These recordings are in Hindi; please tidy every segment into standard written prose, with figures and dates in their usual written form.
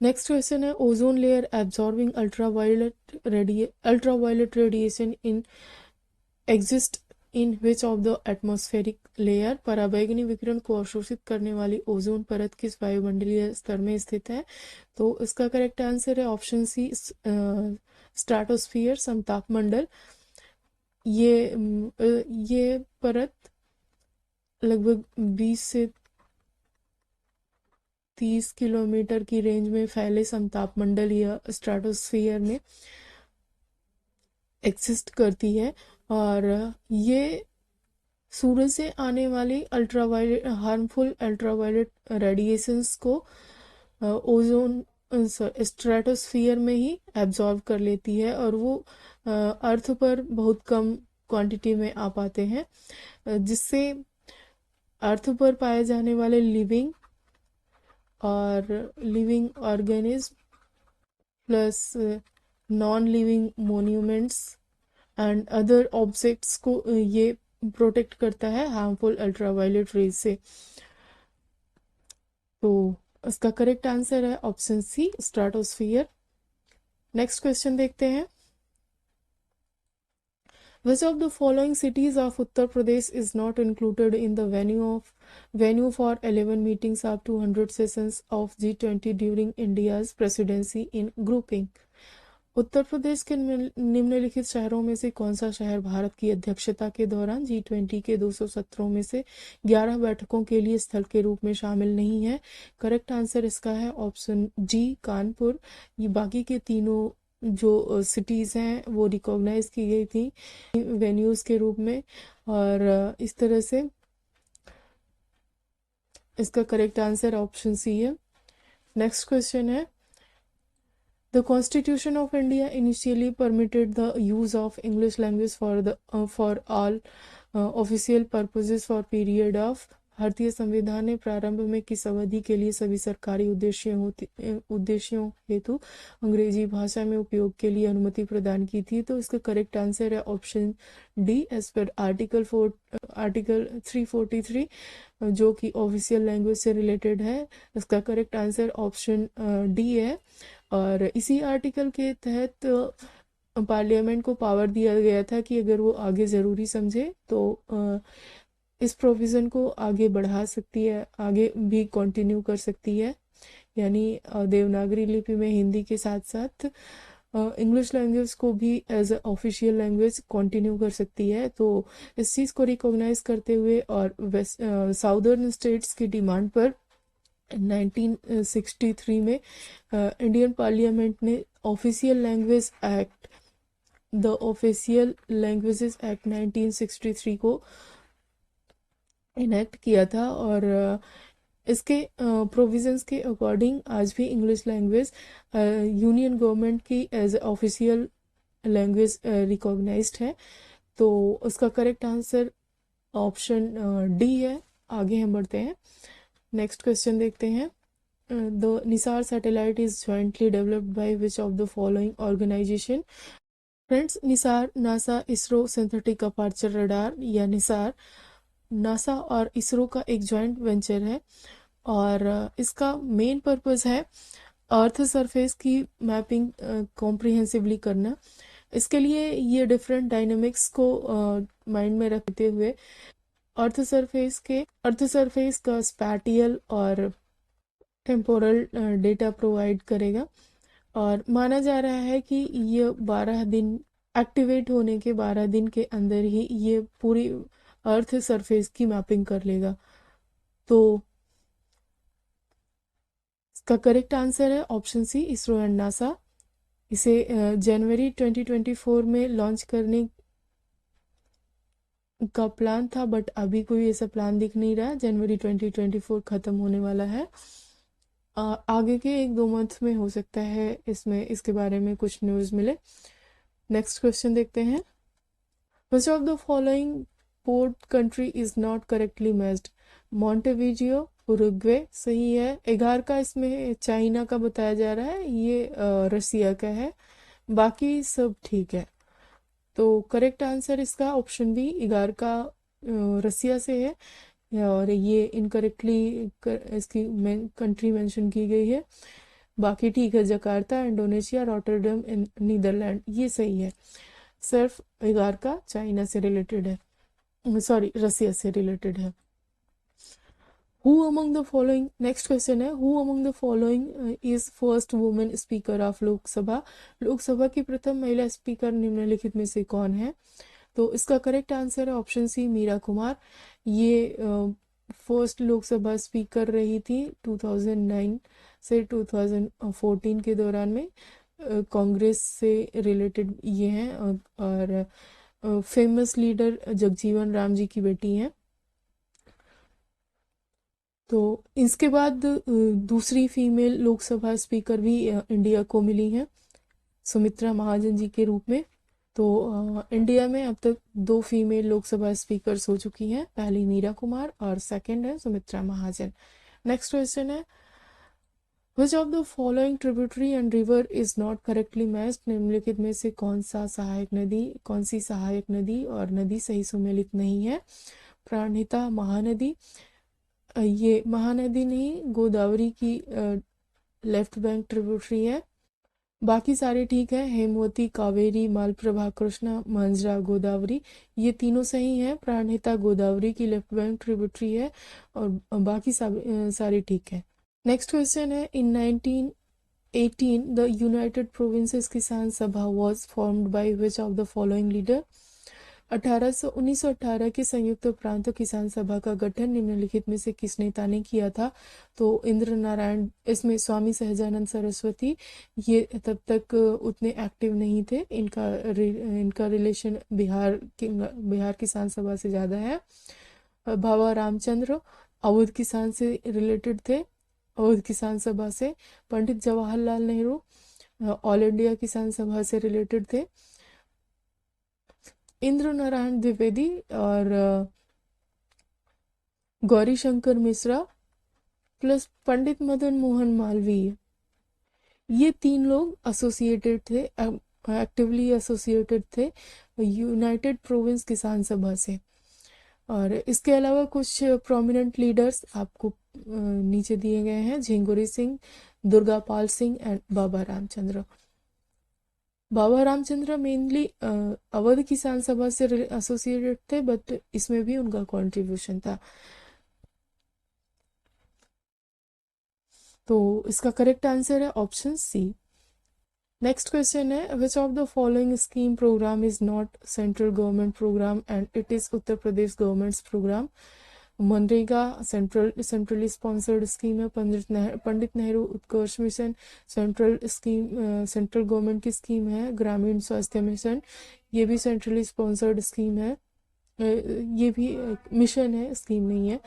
नेक्स्ट क्वेश्चन है ozone layer absorbing ultraviolet radiation in exist in which of the atmospheric layer. पराबैंगनी विकिरण को अवशोषित करने वाली ओजोन परत किस वायुमंडलीय स्तर में स्थित है? तो इसका करेक्ट आंसर है ऑप्शन सी, स्ट्राटोस्फियर, समतापमंडल। ये परत लगभग 20 से 30 किलोमीटर की रेंज में फैले समतापमंडल या स्ट्राटोस्फियर में एग्जिस्ट करती है। और ये सूरज से आने वाली अल्ट्रावायलेट हार्मफुल अल्ट्रावायलेट रेडिएशंस को ओजोन स्ट्रेटोस्फियर में ही एब्जॉर्ब कर लेती है और वो अर्थ पर बहुत कम क्वांटिटी में आ पाते हैं, जिससे अर्थ पर पाए जाने वाले living organism plus non living monuments and other objects को ये प्रोटेक्ट करता है हार्मफुल अल्ट्रावायलेट रेज से। तो इसका करेक्ट आंसर है option C, stratosphere. Next question देखते हैं। Which of the following cities of Uttar Pradesh is not included in the venue for 11 meetings up to 100 sessions of G20 during India's presidency in grouping? Uttar Pradesh के निम्नलिखित शहरों में से कौन सा शहर भारत की अध्यक्षता के दौरान G20 के 200 सत्रों में से 11 बैठकों के लिए स्थल के रूप में शामिल नहीं है? करेक्ट आंसर इसका है ऑप्शन जी, कानपुर। ये बाकी के तीनों जो सिटीज़ हैं वो रिकॉग्नाइज की गई थी वेन्यूज़ के रूप में, और इस तरह से इसका करेक्ट आंसर ऑप्शन सी है। नेक्स्ट क्वेश्चन है The Constitution of India initially permitted the use of English language for all official purposes for period of। भारतीय संविधान ने प्रारंभ में किस अवधि के लिए सभी सरकारी उद्देश्यों हेतु अंग्रेजी भाषा में उपयोग के लिए अनुमति प्रदान की थी? तो इसका करेक्ट आंसर है option D, as per article 343, जो कि ऑफिशियल लैंग्वेज से रिलेटेड है। इसका करेक्ट आंसर ऑप्शन डी है। और इसी आर्टिकल के तहत पार्लियामेंट को पावर दिया गया था कि अगर वो आगे ज़रूरी समझे तो इस प्रोविज़न को आगे बढ़ा सकती है, आगे भी कंटिन्यू कर सकती है। यानी देवनागरी लिपि में हिंदी के साथ साथ इंग्लिश लैंग्वेज को भी as a official language continue कर सकती है। तो इस चीज़ को रिकॉग्नाइज करते हुए और साउदर्न स्टेट्स की डिमांड पर 1963 में इंडियन पार्लियामेंट ने official language act, the official languages act 1963 को इनेक्ट किया था। और इसके प्रोविजंस के अकॉर्डिंग आज भी इंग्लिश लैंग्वेज यूनियन गवर्नमेंट की एज ऑफिशियल लैंग्वेज रिकॉग्नाइज्ड है। तो उसका करेक्ट आंसर ऑप्शन डी है। आगे हम बढ़ते हैं, नेक्स्ट क्वेश्चन देखते हैं। The NISAR satellite is jointly developed by which of the following organisation? Friends, NISAR NASA ISRO synthetic aperture radar या निसार नासा और इसरो का एक जॉइंट वेंचर है, और इसका मेन पर्पस है अर्थ सरफेस की मैपिंग कॉम्प्रिहेंसिवली करना। इसके लिए ये डिफरेंट डायनेमिक्स को माइंड में रखते हुए अर्थ सरफेस का स्पैटियल और टेम्पोरल डेटा प्रोवाइड करेगा। और माना जा रहा है कि ये 12 दिन एक्टिवेट होने के 12 दिन के अंदर ही ये पूरी अर्थ सरफेस की मैपिंग कर लेगा। तो इसका करेक्ट आंसर है option C, ISRO and NASA. इसे जनवरी 2024 में लॉन्च करने का प्लान था, बट अभी कोई ऐसा प्लान दिख नहीं रहा। जनवरी 2024 ख़त्म होने वाला है। आगे के 1-2 मंथ में हो सकता है इसके बारे में कुछ न्यूज़ मिले। नेक्स्ट क्वेश्चन देखते हैं। Which of the following port country is not correctly matched? Montevideo, Uruguay सही है। एगार का इसमें चाइना का बताया जा रहा है, ये रसिया का है। बाकी सब ठीक है। तो करेक्ट आंसर इसका ऑप्शन बी, इगार का रसिया से है, और ये इनकरेक्टली इसकी कंट्री मेंशन की गई है। बाकी ठीक है, जकार्ता इंडोनेशिया, रॉटरडम नीदरलैंड, ये सही है। सिर्फ इगारका चाइना से रिलेटेड है, सॉरी रसिया से रिलेटेड है। Who among the following, next question है, who among the following is first women speaker of Lok Sabha. Lok Sabha की प्रथम महिला स्पीकर निम्नलिखित में से कौन है? तो इसका करेक्ट आंसर है ऑप्शन सी, मीरा कुमार। ये फर्स्ट लोकसभा स्पीकर रही थी 2009 से 2014 के दौरान में। कांग्रेस से रिलेटेड ये हैं, और फेमस लीडर जगजीवन राम जी की बेटी हैं। तो इसके बाद दूसरी फीमेल लोकसभा स्पीकर भी इंडिया को मिली हैं, सुमित्रा महाजन जी के रूप में। तो इंडिया में अब तक 2 फीमेल लोकसभा स्पीकर्स हो चुकी हैं, पहली मीरा कुमार और सेकंड है सुमित्रा महाजन। नेक्स्ट क्वेश्चन है, which of the following tributary and river is not correctly matched. निम्नलिखित में से कौन सी सहायक नदी और नदी सही सुमेलित नहीं है? प्राणहिता महानदी, ये महानदी नहीं, गोदावरी की लेफ्ट बैंक ट्रिब्यूटरी है। बाकी सारे ठीक है, हेमवती, कावेरी, मालप्रभा, कृष्णा, मांजरा, गोदावरी, ये तीनों सही हैं। प्राणहिता गोदावरी की लेफ्ट बैंक ट्रिब्यूटरी है, और बाकी सारे ठीक है। नेक्स्ट क्वेश्चन है, इन 1918 द यूनाइटेड प्रोविंसेस किसान सभा was formed by which of the following leader. 1918 के संयुक्त प्रांत किसान सभा का गठन निम्नलिखित में से किस नेता ने किया था? तो इंद्र नारायण, इसमें स्वामी सहजानंद सरस्वती, ये तब तक उतने एक्टिव नहीं थे, इनका रिलेशन बिहार किसान सभा से ज़्यादा है। बाबा रामचंद्र अवध किसान से रिलेटेड थे, अवध किसान सभा से। पंडित जवाहरलाल नेहरू ऑल इंडिया किसान सभा से रिलेटेड थे। इंद्र नारायण द्विवेदी और गौरी शंकर मिश्रा प्लस पंडित मदन मोहन मालवीय, ये 3 लोग एसोसिएटेड थे, एक्टिवली एसोसिएटेड थे यूनाइटेड प्रोविंस किसान सभा से। और इसके अलावा कुछ प्रोमिनेंट लीडर्स आपको नीचे दिए गए हैं, Jhinguri Singh, Durgapal Singh and Baba Ramchandra. Baba Ramchandra mainly Awadh किसान सभा से एसोसिएटेड थे, बट इसमें भी उनका कंट्रीब्यूशन था। तो इसका करेक्ट आंसर है ऑप्शन सी। नेक्स्ट क्वेश्चन है, which of the following scheme programme is not central government programme and it is Uttar Pradesh government's programme. MNREGA centrally sponsored scheme है। Pandit Nehru Utkarsh mission central government की स्कीम है। ग्रामीण स्वास्थ्य मिशन, ये भी सेंट्रली स्पॉन्सर्ड स्कीम है, ये भी मिशन है, स्कीम नहीं है।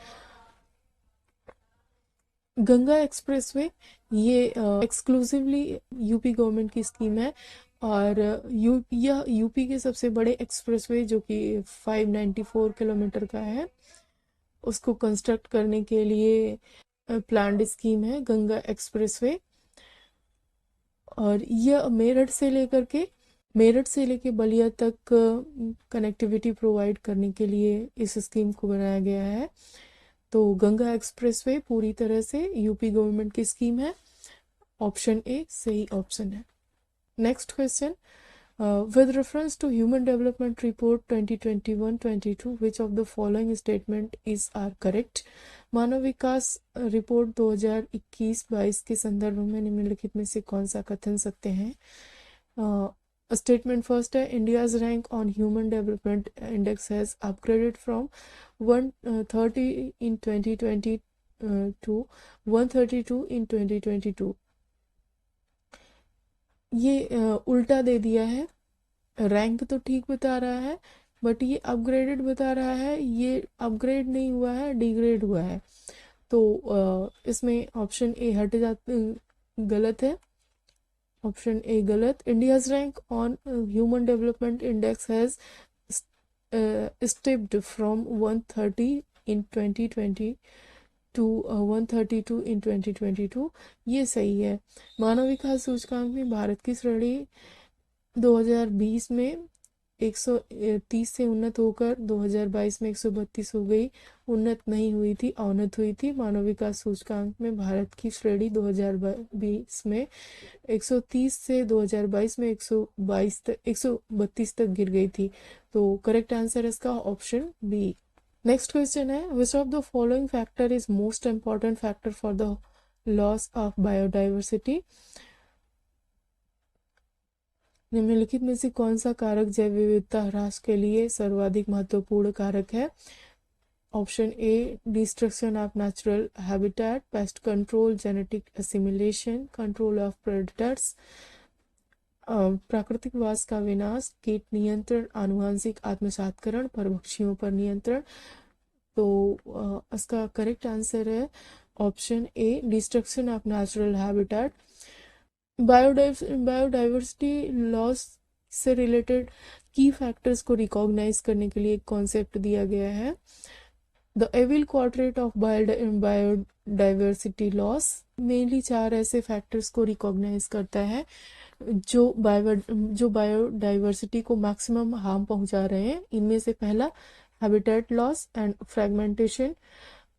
गंगा एक्सप्रेसवे, ये एक्सक्लूसिवली यूपी गवर्नमेंट की स्कीम है, और यह यूपी के सबसे बड़े एक्सप्रेसवे जो कि 594 किलोमीटर का है, उसको कंस्ट्रक्ट करने के लिए प्लान्ड स्कीम है गंगा एक्सप्रेसवे। और यह मेरठ से लेके बलिया तक कनेक्टिविटी प्रोवाइड करने के लिए इस स्कीम को बनाया गया है। तो गंगा एक्सप्रेसवे पूरी तरह से यूपी गवर्नमेंट की स्कीम है, ऑप्शन ए सही ऑप्शन है। Next question, with reference to Human Development Report 2021-22, which of the following statement is are correct? Manav Vikas report 2021-22 के संदर्भ में निम्नलिखित में से कौन सा कथन सत्य है? स्टेटमेंट फर्स्ट है, India's rank on human development index has upgraded from 130 in 2020 to 132 in 2022। ये उल्टा दे दिया है, रैंक तो ठीक बता रहा है बट ये अपग्रेडेड बता रहा है, ये अपग्रेड नहीं हुआ है, डिग्रेड हुआ है। तो इसमें ऑप्शन ए गलत है, ऑप्शन ए गलत। India's rank on human development index has stepped from 130 in 2020 to 132 in 2022, ये सही है। मानव विकास सूचकांक में भारत की श्रेणी 2020 में 130 से उन्नत होकर 2022 में 132 हो गई। उन्नत नहीं हुई थी, अवनत हुई थी। मानव विकास सूचकांक में भारत की श्रेणी 2020 में 130 से 2022 में 122 तक 132 तक गिर गई थी। तो करेक्ट आंसर है इसका ऑप्शन बी। नेक्स्ट क्वेश्चन है, which of the following factor is most important factor for the loss of biodiversity. निम्नलिखित में से कौन सा कारक जैव विविधता ह्रास के लिए सर्वाधिक महत्वपूर्ण कारक है। Option A destruction of natural habitat, pest control, genetic assimilation, control of predators. प्राकृतिक वास का विनाश, कीट नियंत्रण, आनुवंशिक आत्मसातकरण, परभक्षियों पर नियंत्रण। तो इसका करेक्ट आंसर है option A destruction of natural habitat. Biodiversity loss से रिलेटेड की फैक्टर्स को रिकॉग्नाइज करने के लिए एक कॉन्सेप्ट दिया गया है, the evil quadrant of biodiversity loss. Mainly 4 ऐसे फैक्टर्स को रिकॉग्नाइज करता है जो बायोडाइवर्सिटी को मैक्सिमम हार्म पहुंचा रहे हैं। इनमें से पहला habitat loss and fragmentation,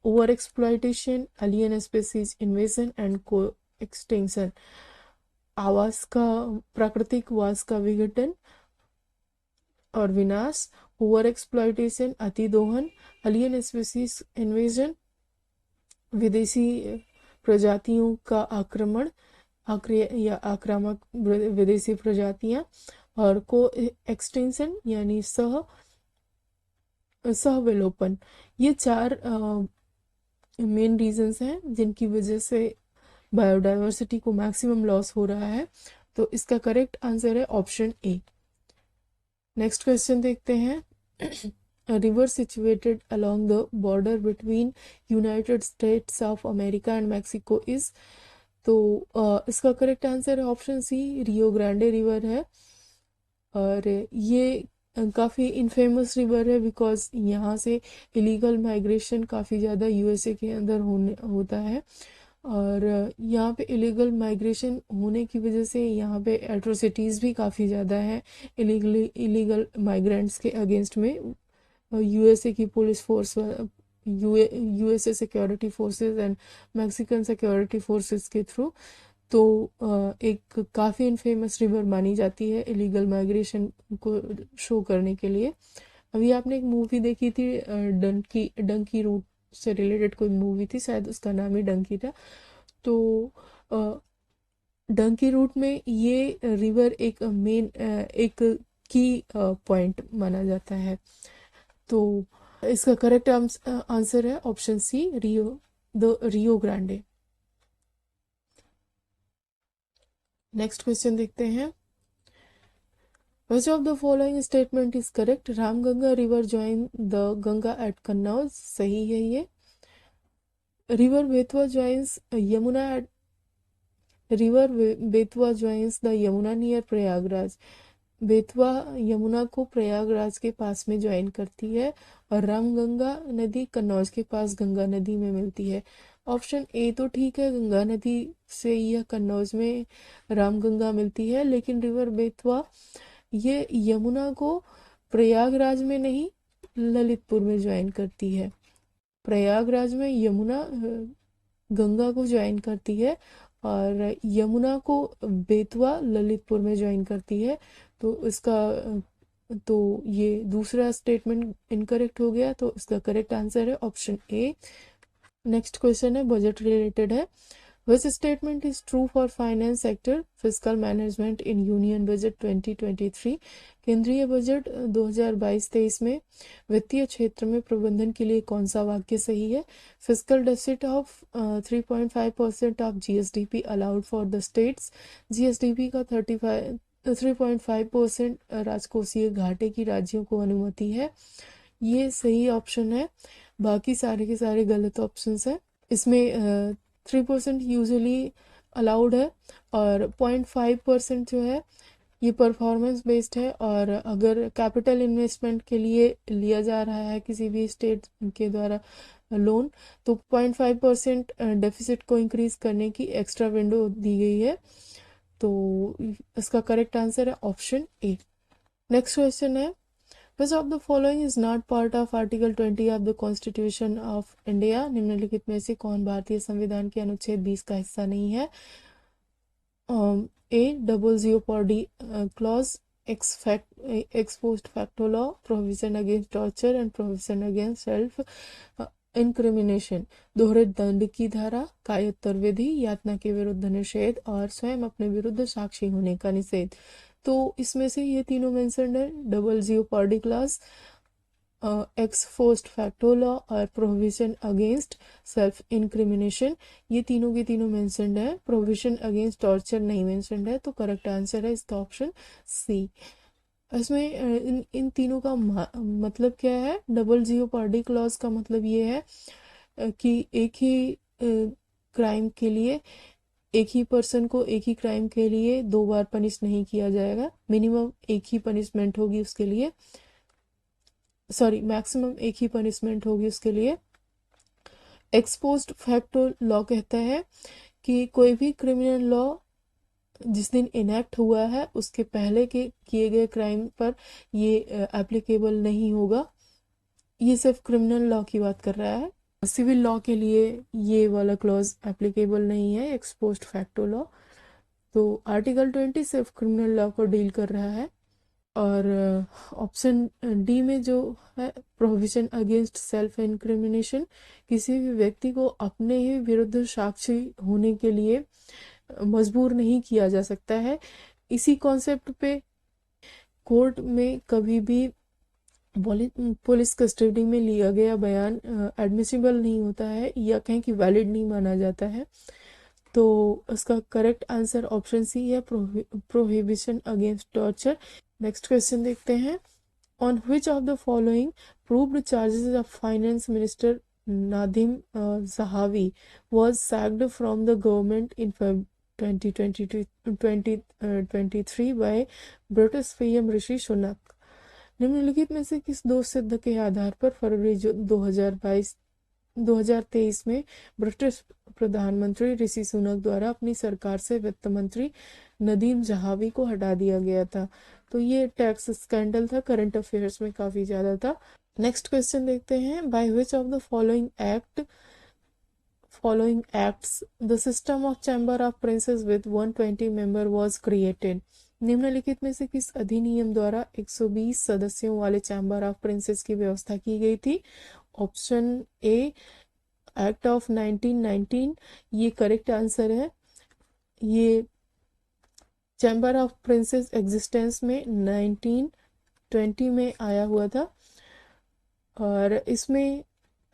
over exploitation, alien species invasion and को एक्सटेंशन। आवास का, प्राकृतिक वास का विघटन और विनाश, ओवर एक्सप्लॉयटेशन अतिदोहन, एलियन स्पीसीज इन्वेजन विदेशी प्रजातियों का आक्रमण या आक्रामक विदेशी प्रजातियां, और को एक्सटेंशन यानी सहविलोपन। ये 4 मेन रीजंस हैं जिनकी वजह से बायोडाइवर्सिटी को मैक्सिमम लॉस हो रहा है। तो इसका करेक्ट आंसर है ऑप्शन ए। नेक्स्ट क्वेश्चन देखते हैं, river situated along the border between United States of America and Mexico is. तो इसका करेक्ट आंसर है option C, Rio Grande river है। और ये काफ़ी इनफेमस रिवर है बिकॉज यहाँ से इलीगल माइग्रेशन काफ़ी ज़्यादा यूएसए के अंदर होता है, और यहाँ पे इलीगल माइग्रेशन होने की वजह से यहाँ पे एट्रोसिटीज़ भी काफ़ी ज़्यादा है इलीगल माइग्रेंट्स के अगेंस्ट में। यूएसए की police force, USA security forces and Mexican security forces के थ्रू। तो एक काफ़ी इनफेमस रिवर मानी जाती है इलीगल माइग्रेशन को शो करने के लिए। अभी आपने एक मूवी देखी थी डंकी रूट से रिलेटेड कोई मूवी थी, शायद उसका नाम ही डंकी था। तो डंकी रूट में ये रिवर एक एक की पॉइंट माना जाता है। तो इसका करेक्ट आंसर है option C, Rio Grande. Next question देखते हैं, Which of the following statement is correct? Ramganga river join the Ganga at Kannauj, सही है ये। River Betwa joins Yamuna at river Betwa joins the Yamuna near Prayagraj. Betwa Yamuna को प्रयागराज के पास में ज्वाइन करती है, और रामगंगा नदी कन्नौज के पास गंगा नदी में मिलती है। ऑप्शन ए तो ठीक है, गंगा नदी से यह कन्नौज में रामगंगा मिलती है, लेकिन रिवर बेतवा ये यमुना को प्रयागराज में नहीं ललितपुर में ज्वाइन करती है। प्रयागराज में यमुना गंगा को ज्वाइन करती है, और यमुना को बेतवा ललितपुर में ज्वाइन करती है। तो इसका तो ये दूसरा स्टेटमेंट इनकरेक्ट हो गया, तो इसका करेक्ट आंसर है ऑप्शन ए। नेक्स्ट क्वेश्चन है, बजट रिलेटेड है। Which statement is true for finance sector fiscal management in Union Budget 2023? केंद्रीय बजट 2022-23 में वित्तीय क्षेत्र में प्रबंधन के लिए कौन सा वाक्य सही है? Fiscal deficit of 3.5% of GSDP allowed for the states. GSDP का 3.5% राजकोषीय घाटे की राज्यों को अनुमति है, ये सही ऑप्शन है। बाकी सारे के सारे गलत ऑप्शंस हैं। इसमें 3% यूजुअली अलाउड है, और 0.5% जो है ये परफॉर्मेंस बेस्ड है। और अगर कैपिटल इन्वेस्टमेंट के लिए लिया जा रहा है किसी भी स्टेट के द्वारा लोन, तो 0.5% डेफिसिट को इंक्रीज करने की एक्स्ट्रा विंडो दी गई है। तो इसका करेक्ट आंसर है ऑप्शन ए। नेक्स्ट क्वेश्चन है, which of the following is not part of article 20 of the constitution of India? निम्नलिखित में से कौन भारतीय संविधान के अनुच्छेद 20 का हिस्सा नहीं है? A. double jeopardy clause, ex post facto law, provision against torture and provision against self incrimination, दोहरे दंड की धारा, कायत्तर विधि, यातना के विरुद्ध निषेध और स्वयं अपने विरुद्ध साक्षी होने का निषेध। तो इसमें से ये तीनों मेंशन्ड है, double jeopardy class, x post facto law और प्रोहिबिशन अगेंस्ट सेल्फ इंक्रिमिनेशन, ये तीनों के तीनों मेंशन्ड है। प्रोहिबिशन अगेंस्ट टॉर्चर नहीं मेंशन्ड है, तो करेक्ट आंसर है इसका ऑप्शन सी। इसमें इन तीनों का मतलब क्या है? डबल जियोपार्डी क्लॉज का मतलब ये है कि एक ही क्राइम के लिए, एक ही पर्सन को एक ही क्राइम के लिए दो बार पनिश नहीं किया जाएगा, मिनिमम एक ही पनिशमेंट होगी उसके लिए, सॉरी मैक्सिमम एक ही पनिशमेंट होगी उसके लिए। एक्स पोस्ट फैक्टो लॉ कहता है कि कोई भी क्रिमिनल लॉ जिस दिन इनेक्ट हुआ है उसके पहले के किए गए क्राइम पर ये एप्लीकेबल नहीं होगा। ये सिर्फ क्रिमिनल लॉ की बात कर रहा है, सिविल लॉ के लिए ये वाला क्लॉज एप्लीकेबल नहीं है, एक्स पोस्ट फैक्टो लॉ। तो आर्टिकल 20 सिर्फ क्रिमिनल लॉ को डील कर रहा है। और ऑप्शन डी में जो है, प्रोहिबिशन अगेंस्ट सेल्फ इंक्रिमिनेशन, किसी भी व्यक्ति को अपने ही विरुद्ध साक्षी होने के लिए मजबूर नहीं किया जा सकता है। इसी कॉन्सेप्ट पे कोर्ट में कभी भी पुलिस कस्टडी में लिया गया बयान एडमिसिबल नहीं होता है, या कहें कि वैलिड नहीं माना जाता है। तो उसका करेक्ट आंसर ऑप्शन सी है, prohibition against torture. Next question देखते हैं, on which of the following proved charges of finance minister Nadhim Zahawi was sacked from the government in Feb 2023 by British PM Rishi Sunak? निम्नलिखित में से किस दो सिद्ध के आधार पर फरवरी 2023 में ब्रिटिश प्रधानमंत्री ऋषि सुनक द्वारा अपनी सरकार से वित्त मंत्री नदीम जहावी को हटा दिया गया था? तो ये टैक्स स्कैंडल था, करंट अफेयर्स में काफी ज्यादा था। नेक्स्ट क्वेश्चन देखते हैं, bye which of the following acts the system of chamber of princes with 120 member was created? निम्नलिखित में से किस अधिनियम द्वारा 120 सदस्यों वाले चैम्बर ऑफ प्रिंसेस की व्यवस्था की गई थी? ऑप्शन ए, एक्ट ऑफ 1919, ये करेक्ट आंसर है। ये चैम्बर ऑफ प्रिंसेस एग्जिस्टेंस में 1920 में आया हुआ था, और इसमें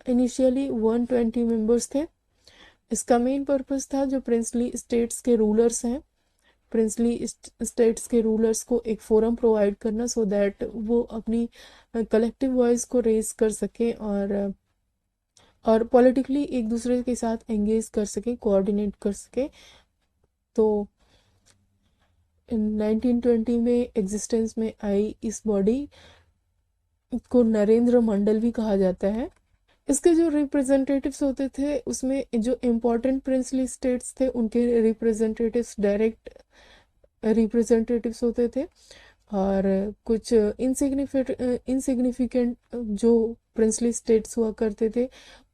इनिशियली 120 मेंबर्स थे। इसका मेन पर्पस था जो प्रिंसली स्टेट्स के रूलर्स हैं, प्रिंसली स्टेट्स के रूलर्स को एक फोरम प्रोवाइड करना, सो दैट वो अपनी कलेक्टिव वॉइस को रेज कर सकें और पॉलिटिकली एक दूसरे के साथ एंगेज कर सकें, कोऑर्डिनेट कर सकें। तो 1920 में एग्जिस्टेंस में आई इस बॉडी को नरेंद्र मंडल भी कहा जाता है। इसके जो रिप्रेजेंटेटिव्स होते थे उसमें जो इम्पोर्टेंट प्रिंसली स्टेट्स थे उनके रिप्रेजेंटेटिव्स डायरेक्ट रिप्रेजेंटेटिव्स होते थे, और कुछ इनसिग्निफिकेंट जो प्रिंसली स्टेट्स हुआ करते थे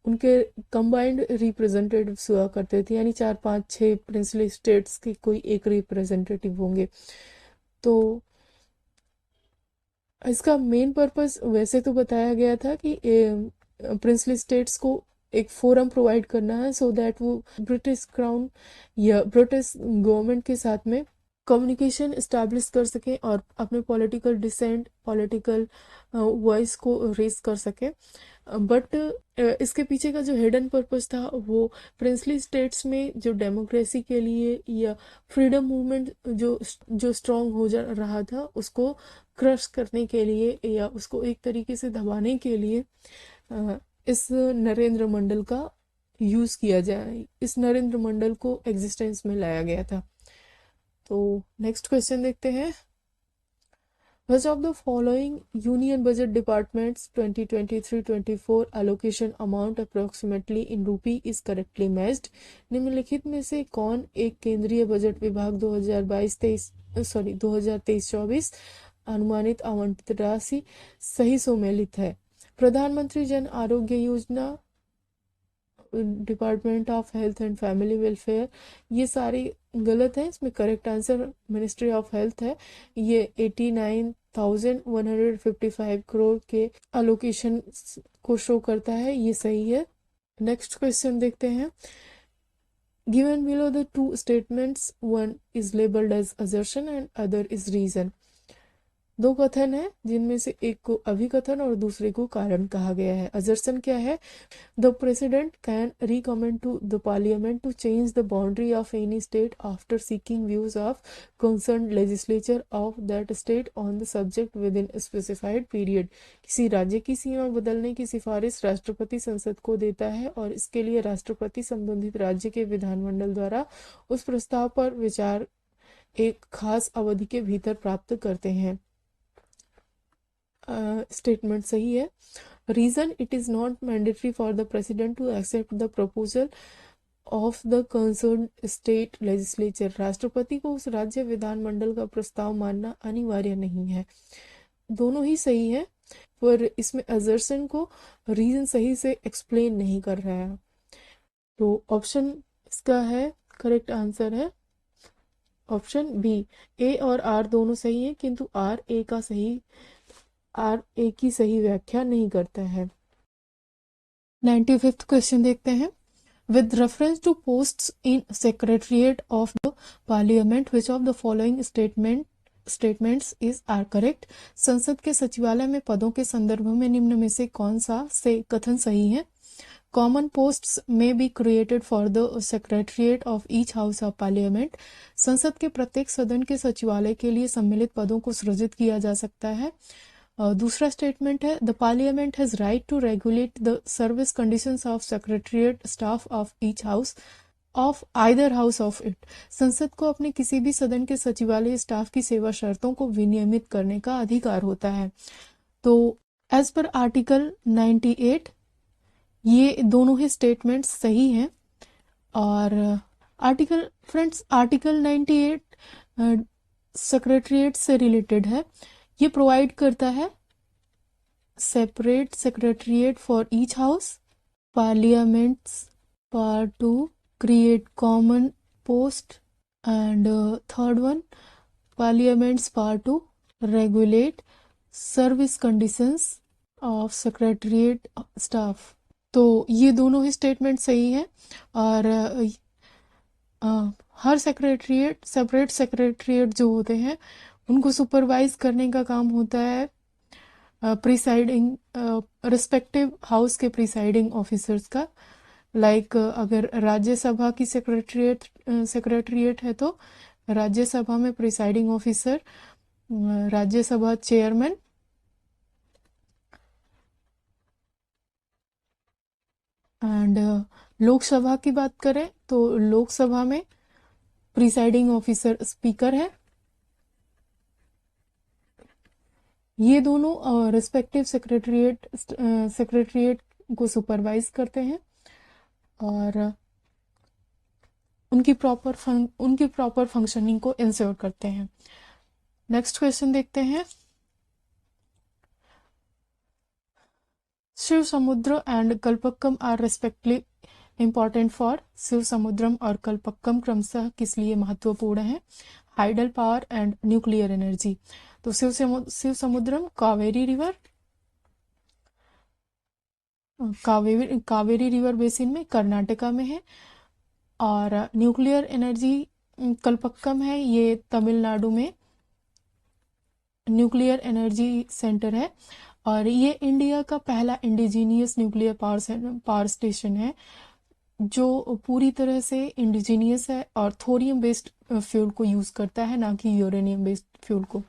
उनके कंबाइंड रिप्रेजेंटेटिव्स हुआ करते थे, यानी 4 5 6 प्रिंसली स्टेट्स के कोई एक रिप्रेजेंटेटिव होंगे। तो इसका मेन पर्पस वैसे तो बताया गया था कि प्रिंसली स्टेट्स को एक फोरम प्रोवाइड करना है, सो दैट वो ब्रिटिश क्राउन या ब्रिटिश गवर्नमेंट के साथ में कम्युनिकेशन इस्टेब्लिश कर सकें और अपने पॉलिटिकल डिसेंट, पॉलिटिकल वॉइस को रेस कर सकें। बट इसके पीछे का जो हिडन पर्पस था वो प्रिंसली स्टेट्स में जो डेमोक्रेसी के लिए या फ्रीडम मूवमेंट जो स्ट्रॉन्ग हो जा रहा था उसको क्रश करने के लिए या उसको एक तरीके से दबाने के लिए इस नरेंद्र मंडल का यूज किया जाए, इस नरेंद्र मंडल को एग्जिस्टेंस में लाया गया था। तो नेक्स्ट क्वेश्चन देखते हैं, which of the following union budget departments 2023-24 allocation amount approximately in rupee is correctly matched? निम्नलिखित में से कौन एक केंद्रीय बजट विभाग 2023-24 अनुमानित आवंटित राशि सही सुमेलित है। प्रधानमंत्री Jan Arogya Yojana, department of health and family welfare, ये सारी गलत है। इसमें correct answer ministry of health है। ये 89,155 करोड़ के अलोकेशन को शो करता है, ये सही है। नेक्स्ट क्वेश्चन देखते हैं। Given below the two statements, one is labelled as assertion and other is reason. दो कथन है जिनमें से एक को अभिकथन और दूसरे को कारण कहा गया है। असर्शन क्या है? The president can recommend to the parliament to change the boundary of any state after seeking views of concerned legislature of that state on the subject within a specified period। किसी राज्य की सीमा बदलने की सिफारिश राष्ट्रपति संसद को देता है और इसके लिए राष्ट्रपति संबंधित राज्य के विधानमंडल द्वारा उस प्रस्ताव पर विचार एक खास अवधि के भीतर प्राप्त करते हैं। स्टेटमेंट सही है। Reason, it is not mandatory for the president to accept the proposal of the concerned state legislature। राष्ट्रपति को उस राज्य विधानमंडल का प्रस्ताव मानना अनिवार्य नहीं है। दोनों ही सही है, पर इसमें assertion को रीजन सही से एक्सप्लेन नहीं कर रहा है। तो ऑप्शन इसका है, करेक्ट आंसर है ऑप्शन बी। ए और आर दोनों सही है, किंतु आर ए की सही व्याख्या नहीं करता है। 95th क्वेश्चन देखते हैं। With reference to posts in secretariat of the parliament which of the following statements is are correct. संसद के सचिवालय में पदों के संदर्भ में निम्न में से कौन सा से कथन सही है? कॉमन पोस्ट्स में be created for the secretariat of each house of parliament. संसद के प्रत्येक सदन के सचिवालय के लिए सम्मिलित पदों को सृजित किया जा सकता है। दूसरा स्टेटमेंट है, the parliament has right to regulate the service conditions of secretariat staff of each house of either house of it. संसद को अपने किसी भी सदन के सचिवालय स्टाफ की सेवा शर्तों को विनियमित करने का अधिकार होता है। तो एज पर आर्टिकल 98 ये दोनों ही स्टेटमेंट्स सही हैं। और आर्टिकल 98 सेक्रेटरीट से रिलेटेड है। ये प्रोवाइड करता है separate secretariat for each house, parliaments part 2 create common post, and third one parliaments part 2 regulate service conditions of secretariat staff. तो ये दोनों ही स्टेटमेंट सही है। और हर सेपरेट सेक्रेटरीट जो होते हैं उनको सुपरवाइज करने का काम होता है प्रिसाइडिंग रिस्पेक्टिव हाउस के प्रिसाइडिंग ऑफिसर्स का। लाइक अगर राज्यसभा की सेक्रेटरीट है तो राज्यसभा में presiding officer Rajya Sabha chairman, and Lok Sabha की बात करें तो लोकसभा में प्रिसाइडिंग ऑफिसर स्पीकर है। ये दोनों रिस्पेक्टिव सेक्रेटरीट को सुपरवाइज करते हैं और उनकी प्रॉपर फंक्शनिंग को इंश्योर करते हैं। नेक्स्ट क्वेश्चन देखते हैं। Shiv Samudra and Kalpakkam are respectively important for. Shiv Samudram और कल्पक्कम क्रमशः किस लिए महत्वपूर्ण है? Hydel power and nuclear energy. तो शिव समुद्रम कावेरी रिवर बेसिन में कर्नाटका में है, और न्यूक्लियर एनर्जी कल्पक्कम है, ये तमिलनाडु में न्यूक्लियर एनर्जी सेंटर है। और ये इंडिया का पहला इंडिजीनियस न्यूक्लियर पावर स्टेशन है जो पूरी तरह से इंडिजीनियस है और थोरियम बेस्ड फ्यूल को यूज करता है, ना कि यूरेनियम बेस्ड फ्यूल को।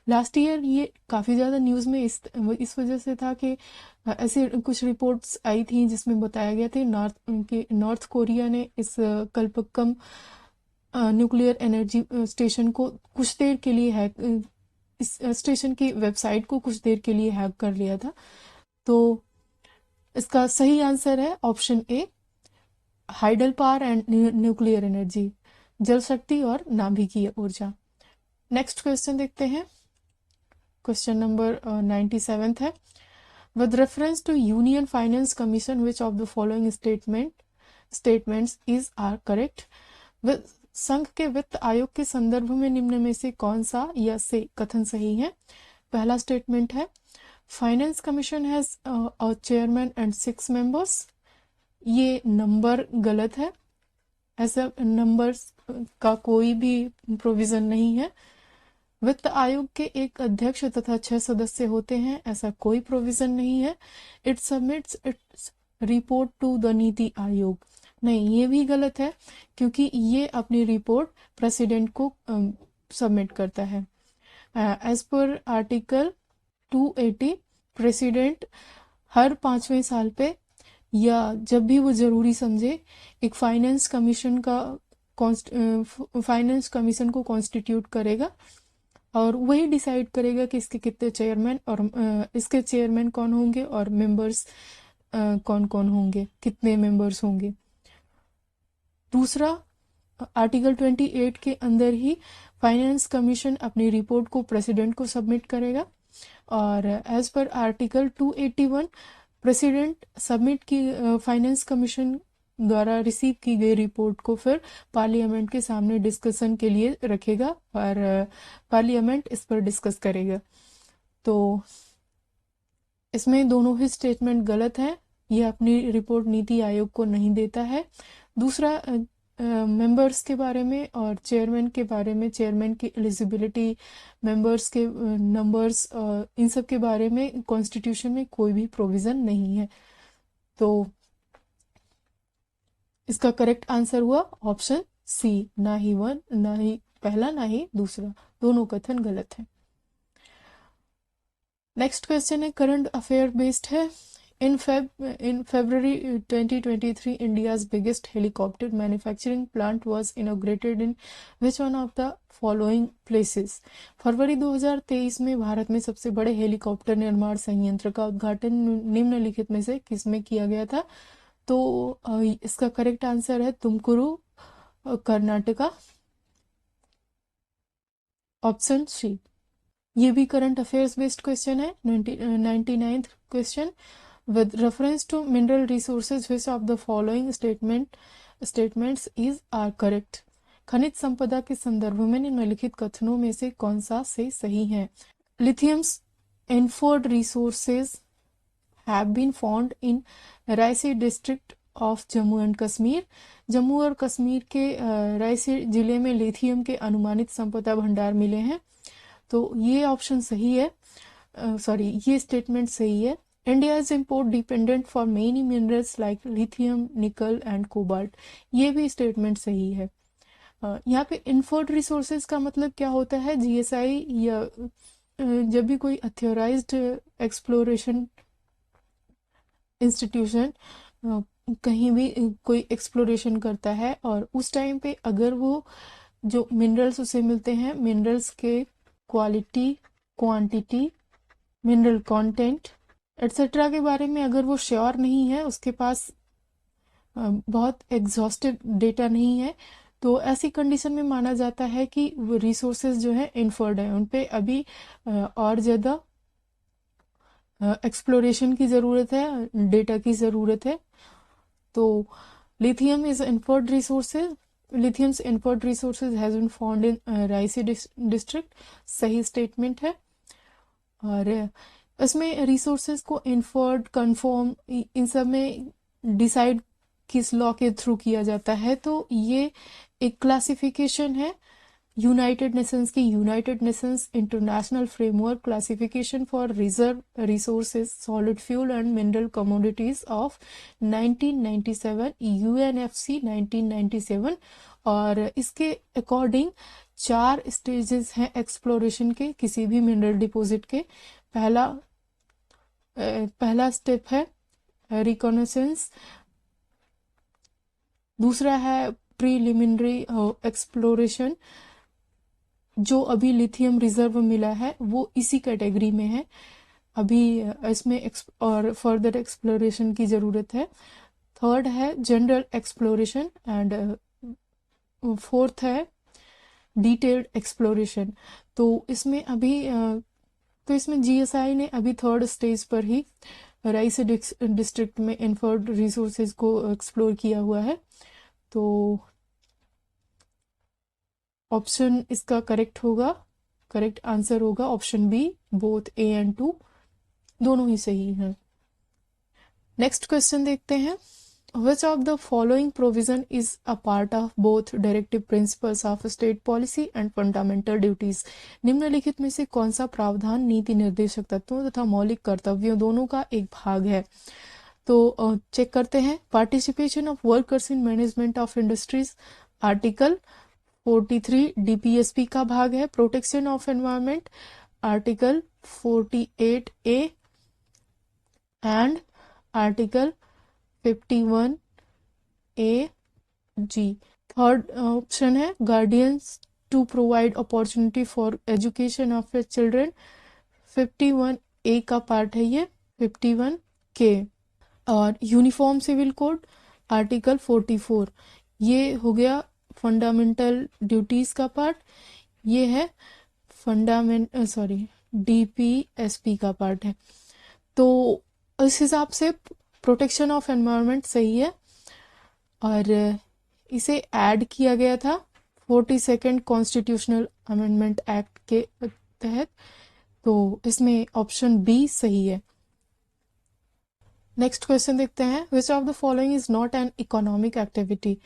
लास्ट ईयर ये काफ़ी ज़्यादा न्यूज़ में इस वजह से था कि ऐसे कुछ रिपोर्ट्स आई थी जिसमें बताया गया था नॉर्थ कोरिया ने इस कल्पक्कम न्यूक्लियर एनर्जी स्टेशन को कुछ देर के लिए इस स्टेशन की वेबसाइट को कुछ देर के लिए हैक कर लिया था। तो इसका सही आंसर है option A, hydel power and nuclear energy, जल शक्ति और नाभिकीय ऊर्जा। नेक्स्ट क्वेश्चन देखते हैं। क्वेश्चन नंबर 97 है, with reference to union finance commission which of the following statements is are correct. संघ के वित्त आयोग के संदर्भ में निम्न में से कौन सा या से कथन सही है। पहला स्टेटमेंट है, finance commission has a chairman and 6 members. ये नंबर गलत है, ऐसा नंबर्स का कोई भी प्रोविजन नहीं है। वित्त आयोग के एक अध्यक्ष तथा 6 सदस्य होते हैं, ऐसा कोई प्रोविजन नहीं है। It submits its report to the NITI Aayog, नहीं ये भी गलत है, क्योंकि ये अपनी रिपोर्ट प्रेसिडेंट को सबमिट करता है। एज पर आर्टिकल 280 प्रेसिडेंट हर 5वें साल पे या जब भी वो जरूरी समझे एक फाइनेंस कमीशन को कॉन्स्टिट्यूट करेगा और वही डिसाइड करेगा कि इसके कितने चेयरमैन और इसके चेयरमैन कौन होंगे और मेंबर्स कौन कौन होंगे, कितने मेंबर्स होंगे। दूसरा, आर्टिकल 28 के अंदर ही फाइनेंस कमीशन अपनी रिपोर्ट को प्रेसिडेंट को सबमिट करेगा और as per article 281 president submit की फाइनेंस कमीशन द्वारा रिसीव की गई रिपोर्ट को फिर पार्लियामेंट के सामने डिस्कशन के लिए रखेगा और पार्लियामेंट इस पर डिस्कस करेगा। तो इसमें दोनों ही स्टेटमेंट गलत हैं, यह अपनी रिपोर्ट नीति आयोग को नहीं देता है। दूसरा, मेंबर्स के बारे में और चेयरमैन के बारे में, चेयरमैन की एलिजिबिलिटी, मेंबर्स के नंबर्स, इन सब के बारे में कॉन्स्टिट्यूशन में कोई भी प्रोविज़न नहीं है। तो इसका करेक्ट आंसर हुआ ऑप्शन सी, ना ही पहला ना ही दूसरा, दोनों कथन गलत है। नेक्स्ट क्वेश्चन है करंट अफेयर बेस्ड है। In February 2023, India's biggest helicopter manufacturing plant was inaugurated in which one of the following places? फरवरी 2023 में भारत में सबसे बड़े हेलीकॉप्टर निर्माण संयंत्र का उद्घाटन निम्नलिखित में से किसमें किया गया था? तो इसका करेक्ट आंसर है तुमकुरू, कर्नाटका, ऑप्शन सी। ये भी करंट अफेयर्स बेस्ड क्वेश्चन है। 99th question, with reference to mineral resources which of the following statements is are correct? खनिज संपदा के संदर्भ में निम्नलिखित कथनों में से कौन सा से सही है? Lithiums inferred resources have been found in Reasi district of Jammu and Kashmir. Jammu और कश्मीर के रायसी जिले में लिथियम के अनुमानित संपदा भंडार मिले हैं, तो ये ऑप्शन सही है, ये स्टेटमेंट सही है। India is import dependent for many minerals like lithium, निकल एंड कोबाल्ट, ये भी स्टेटमेंट सही है। यहाँ पे इनफोर्ड रिसोर्सेज का मतलब क्या होता है? जीएसआई या जब भी कोई अथॉराइज्ड एक्सप्लोरेशन इंस्टीट्यूशन कहीं भी कोई एक्सप्लोरेशन करता है और उस टाइम पे अगर वो जो मिनरल्स उसे मिलते हैं, मिनरल्स के quality, quantity, mineral content etcetera के बारे में अगर वो श्योर नहीं है, उसके पास बहुत एग्जॉस्टिव डेटा नहीं है, तो ऐसी कंडीशन में माना जाता है कि वो रिसोर्सेज जो है इनफर्ड है, उन पे अभी और ज़्यादा एक्सप्लोरेशन की ज़रूरत है, डेटा की ज़रूरत है। तो lithium is inferred resources, lithiums inferred resources has been found in Reasi district, सही स्टेटमेंट है। और इसमें रिसोर्सेज को इनफर्ड, कन्फर्म, इन सब में डिसाइड किस लॉ के थ्रू किया जाता है? तो ये एक क्लासिफिकेशन है यूनाइटेड नेशंस की, United Nations international framework classification for reserve resources, solid fuel and mineral commodities of 1997, यूएनएफसी 1997। और इसके अकॉर्डिंग 4 स्टेजेस हैं एक्सप्लोरेशन के, किसी भी मिनरल डिपॉजिट के। पहला स्टेप है रिकॉनेसेंस, दूसरा है प्रीलिमिनरी एक्सप्लोरेशन, जो अभी लिथियम रिजर्व मिला है वो इसी कैटेगरी में है, अभी इसमें और फर्दर एक्सप्लोरेशन की ज़रूरत है। थर्ड है जनरल एक्सप्लोरेशन एंड फोर्थ है डिटेल्ड एक्सप्लोरेशन। तो इसमें अभी तो इसमें जीएसआई ने अभी 3rd स्टेज पर ही राइस डिस्ट्रिक्ट में इनफर्ड रिसोर्सेज को एक्सप्लोर किया हुआ है। तो ऑप्शन इसका करेक्ट आंसर होगा option B, both A and 2 दोनों ही सही हैं। नेक्स्ट क्वेश्चन देखते हैं, Which of the following provision is a part of both directive principles of state policy and fundamental duties? निम्नलिखित में से कौन सा प्रावधान नीति निर्देशक तत्वों तथा मौलिक कर्तव्यों दोनों का एक भाग है? तो चेक करते हैं। Participation of workers in management of industries, article 43 DPSP का भाग है। Protection of environment, article 48A and article 51A(G). Third option है guardians to provide opportunity for education of the children, 51A का पार्ट है ये, 51K। और यूनिफॉर्म सिविल कोड, आर्टिकल 44, ये हो गया फंडामेंटल ड्यूटीज का पार्ट, ये है डीपीएसपी का पार्ट है। तो इस हिसाब से प्रोटेक्शन ऑफ एनवायरनमेंट सही है और इसे ऐड किया गया था 42nd कॉन्स्टिट्यूशनल अमेंडमेंट एक्ट के तहत, तो इसमें ऑप्शन बी सही है। नेक्स्ट क्वेश्चन देखते हैं, which of the following is not an economic activity?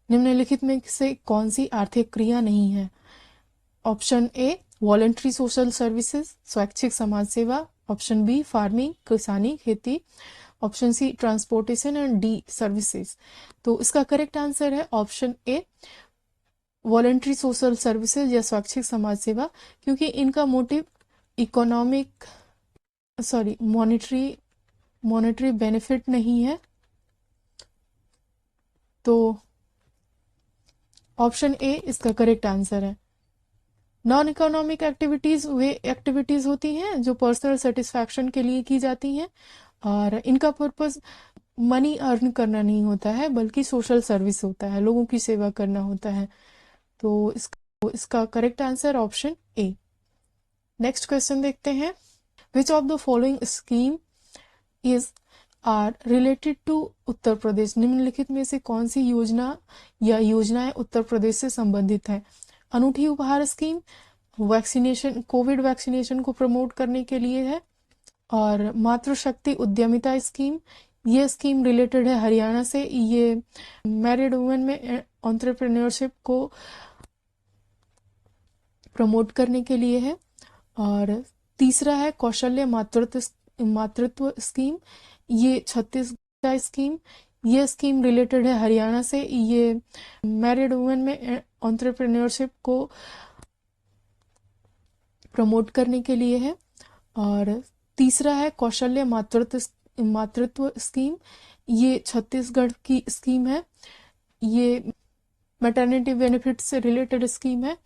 निम्नलिखित में से कौन सी आर्थिक क्रिया नहीं है? Option A voluntary social services, स्वैच्छिक समाज सेवा, ऑप्शन बी फार्मिंग, किसानी, खेती, option C transportation and D services. तो इसका करेक्ट आंसर है option A voluntary social services या स्वैच्छिक समाज सेवा, क्योंकि इनका मोटिव मॉनेटरी बेनिफिट नहीं है। तो ऑप्शन ए इसका करेक्ट आंसर है। नॉन इकोनॉमिक एक्टिविटीज वे एक्टिविटीज होती हैं जो पर्सनल सेटिस्फैक्शन के लिए की जाती हैं और इनका पर्पस मनी अर्न करना नहीं होता है बल्कि सोशल सर्विस होता है, लोगों की सेवा करना होता है। तो इसका correct answer option A. Next question देखते हैं, which of the following scheme is are related to Uttar Pradesh? निम्नलिखित में से कौन सी योजना या योजनाएं उत्तर प्रदेश से संबंधित है? अनूठी उपहार स्कीम वैक्सीनेशन, कोविड वैक्सीनेशन को प्रमोट करने के लिए है, और मातृशक्ति उद्यमिता स्कीम, ये स्कीम रिलेटेड है हरियाणा से, ये मैरिड वुमेन में एंटरप्रेन्योरशिप को प्रमोट करने के लिए है। और तीसरा है कौशल्य मातृत्व स्कीम, ये छत्तीसगढ़ का स्कीम, ये स्कीम रिलेटेड है हरियाणा से, ये मैरिड वुमेन में एंटरप्रेन्योरशिप को प्रमोट करने के लिए है। और तीसरा है कौशल्य मातृत्व स्कीम, ये छत्तीसगढ़ की स्कीम है, ये मैटरनिटी बेनिफिट से रिलेटेड स्कीम है।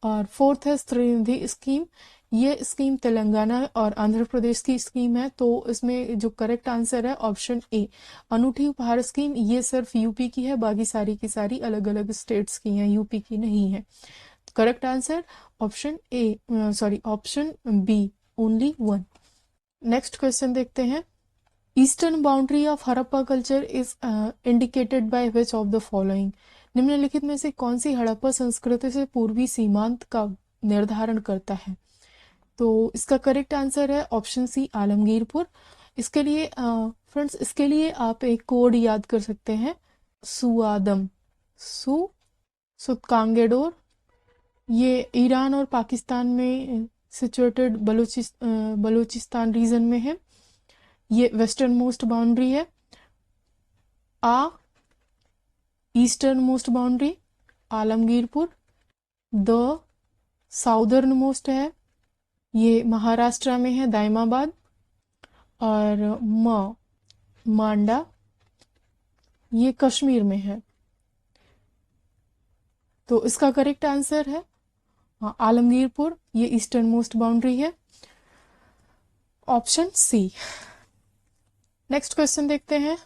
और फोर्थ है स्त्रीनिधि स्कीम, ये स्कीम तेलंगाना और आंध्र प्रदेश की स्कीम है। तो इसमें जो करेक्ट आंसर है ऑप्शन ए अनूठी उपहार स्कीम, ये सिर्फ यूपी की है, बाकी सारी की सारी अलग अलग स्टेट्स की हैं, यूपी की नहीं है। Correct answer option B, only 1। Next question देखते हैं, eastern boundary of Harappa culture is indicated by which of the following? निम्नलिखित में से कौन सी हड़प्पा संस्कृति से पूर्वी सीमांत का निर्धारण करता है? तो इसका करेक्ट आंसर है ऑप्शन सी आलमगीरपुर। इसके लिए फ्रेंड्स इसके लिए आप एक कोड याद कर सकते हैं, सुआदम, सुतकांगेडोर, ये ईरान और पाकिस्तान में सिचुएटेड बलूचिस्तान रीजन में है, ये वेस्टर्न मोस्ट बाउंड्री है। Eastern most boundary Alamgirpur, the southern most है, ये महाराष्ट्र में है दाइमाबाद, और मांडा, ये कश्मीर में है। तो इसका करेक्ट आंसर है आलमगीरपुर, ये ईस्टर्न मोस्ट बाउंड्री है, ऑप्शन सी। नेक्स्ट क्वेश्चन देखते हैं,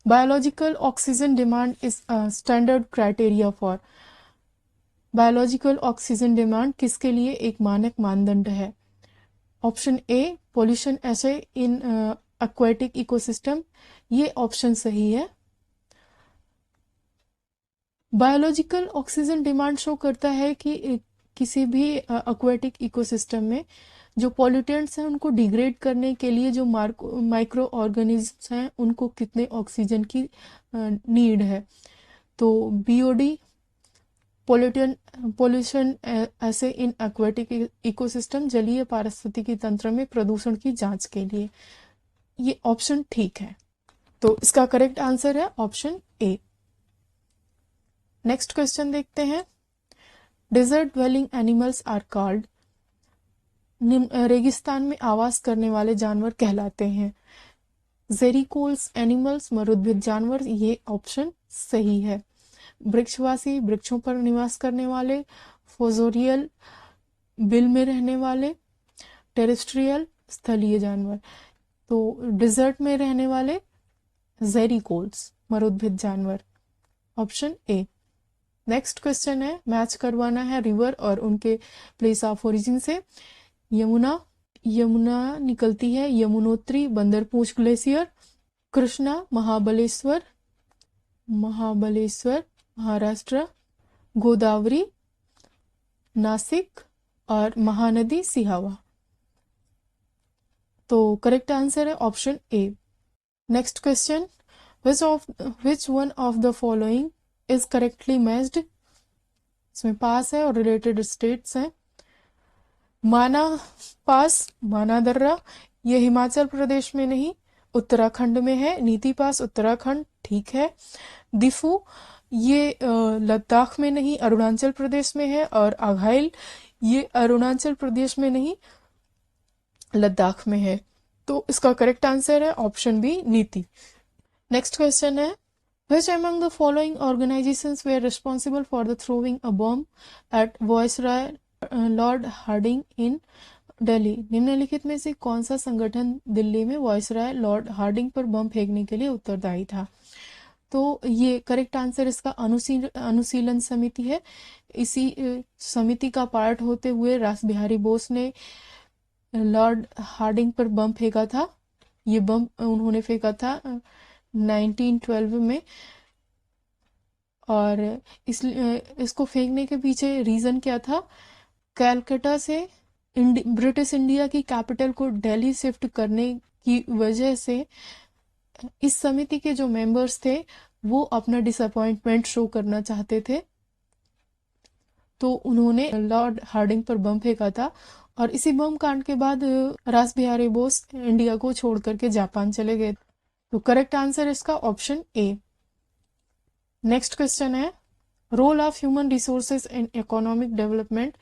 biological oxygen demand is standard criteria for? Biological oxygen demand किसके लिए एक मानक मानदंड है? ऑप्शन ए पोल्यूशन ऐसे इन एक्वेटिक इकोसिस्टम, ये ऑप्शन सही है। बायोलॉजिकल ऑक्सीजन डिमांड शो करता है कि किसी भी एक्वेटिक इकोसिस्टम में जो पॉल्यूटेंट्स हैं उनको डिग्रेड करने के लिए जो माइक्रो ऑर्गेनिज्म्स हैं उनको कितने ऑक्सीजन की नीड है। तो बीओडी पोल्यूशन ऐसे इन एक्वेटिक इकोसिस्टम, जलीय पारिस्थितिकी तंत्र में प्रदूषण की जांच के लिए, ये ऑप्शन ठीक है। तो इसका करेक्ट आंसर है ऑप्शन ए। नेक्स्ट क्वेश्चन देखते हैं। Desert dwelling animals are called, रेगिस्तान में आवास करने वाले जानवर कहलाते हैं। जेरिकोल्स एनिमल्स, मरुद्भिद जानवर, ये ऑप्शन सही है। वृक्षवासी, वृक्षों पर निवास करने वाले। फोजोरियल, बिल में रहने वाले। टेरेस्ट्रियल, स्थलीय जानवर। तो डिजर्ट में रहने वाले जेरिकोल्स, मरुद्भिद जानवर, ऑप्शन ए। नेक्स्ट क्वेश्चन है, मैच करवाना है रिवर और उनके प्लेस ऑफ ओरिजिन से। यमुना, यमुना निकलती है यमुनोत्री बंदरपूंछ ग्लेशियर। कृष्णा, महाबलेश्वर, महाबलेश्वर महाराष्ट्र। गोदावरी, नासिक। और महानदी सिहावा। तो करेक्ट आंसर है option A. Next question, which one of the following is correctly matched. इसमें पास है और रिलेटेड स्टेट्स हैं। माना पास, माना दर्रा, ये हिमाचल प्रदेश में नहीं उत्तराखंड में है। नीति पास उत्तराखंड, ठीक है। दिफू, ये लद्दाख में नहीं अरुणाचल प्रदेश में है। और अघाइल, ये अरुणाचल प्रदेश में नहीं लद्दाख में है। तो इसका करेक्ट आंसर है ऑप्शन बी, नीति। नेक्स्ट क्वेश्चन है, which among the following organizations were responsible for the throwing a bomb at Viceroy Lord Harding in Delhi? निम्नलिखित में से कौन सा संगठन दिल्ली में वायसराय लॉर्ड हार्डिंग पर बम फेंकने के लिए उत्तरदायी था? तो ये करेक्ट आंसर इसका अनुशीलन समिति है। इसी समिति का पार्ट होते हुए रास बिहारी बोस ने लॉर्ड हार्डिंग पर बम फेंका था। ये बम उन्होंने फेंका था 1912 में। और इसको फेंकने के पीछे रीज़न क्या था? कलकत्ता से ब्रिटिश इंडिया की कैपिटल को दिल्ली शिफ्ट करने की वजह से इस समिति के जो मेंबर्स थे वो अपना डिसअपॉइंटमेंट शो करना चाहते थे, तो उन्होंने लॉर्ड हार्डिंग पर बम फेंका था। और इसी बम कांड के बाद रास बिहारी बोस इंडिया को छोड़ करके जापान चले गए। तो करेक्ट आंसर इसका ऑप्शन ए। नेक्स्ट क्वेश्चन है, role of human resources in economic development,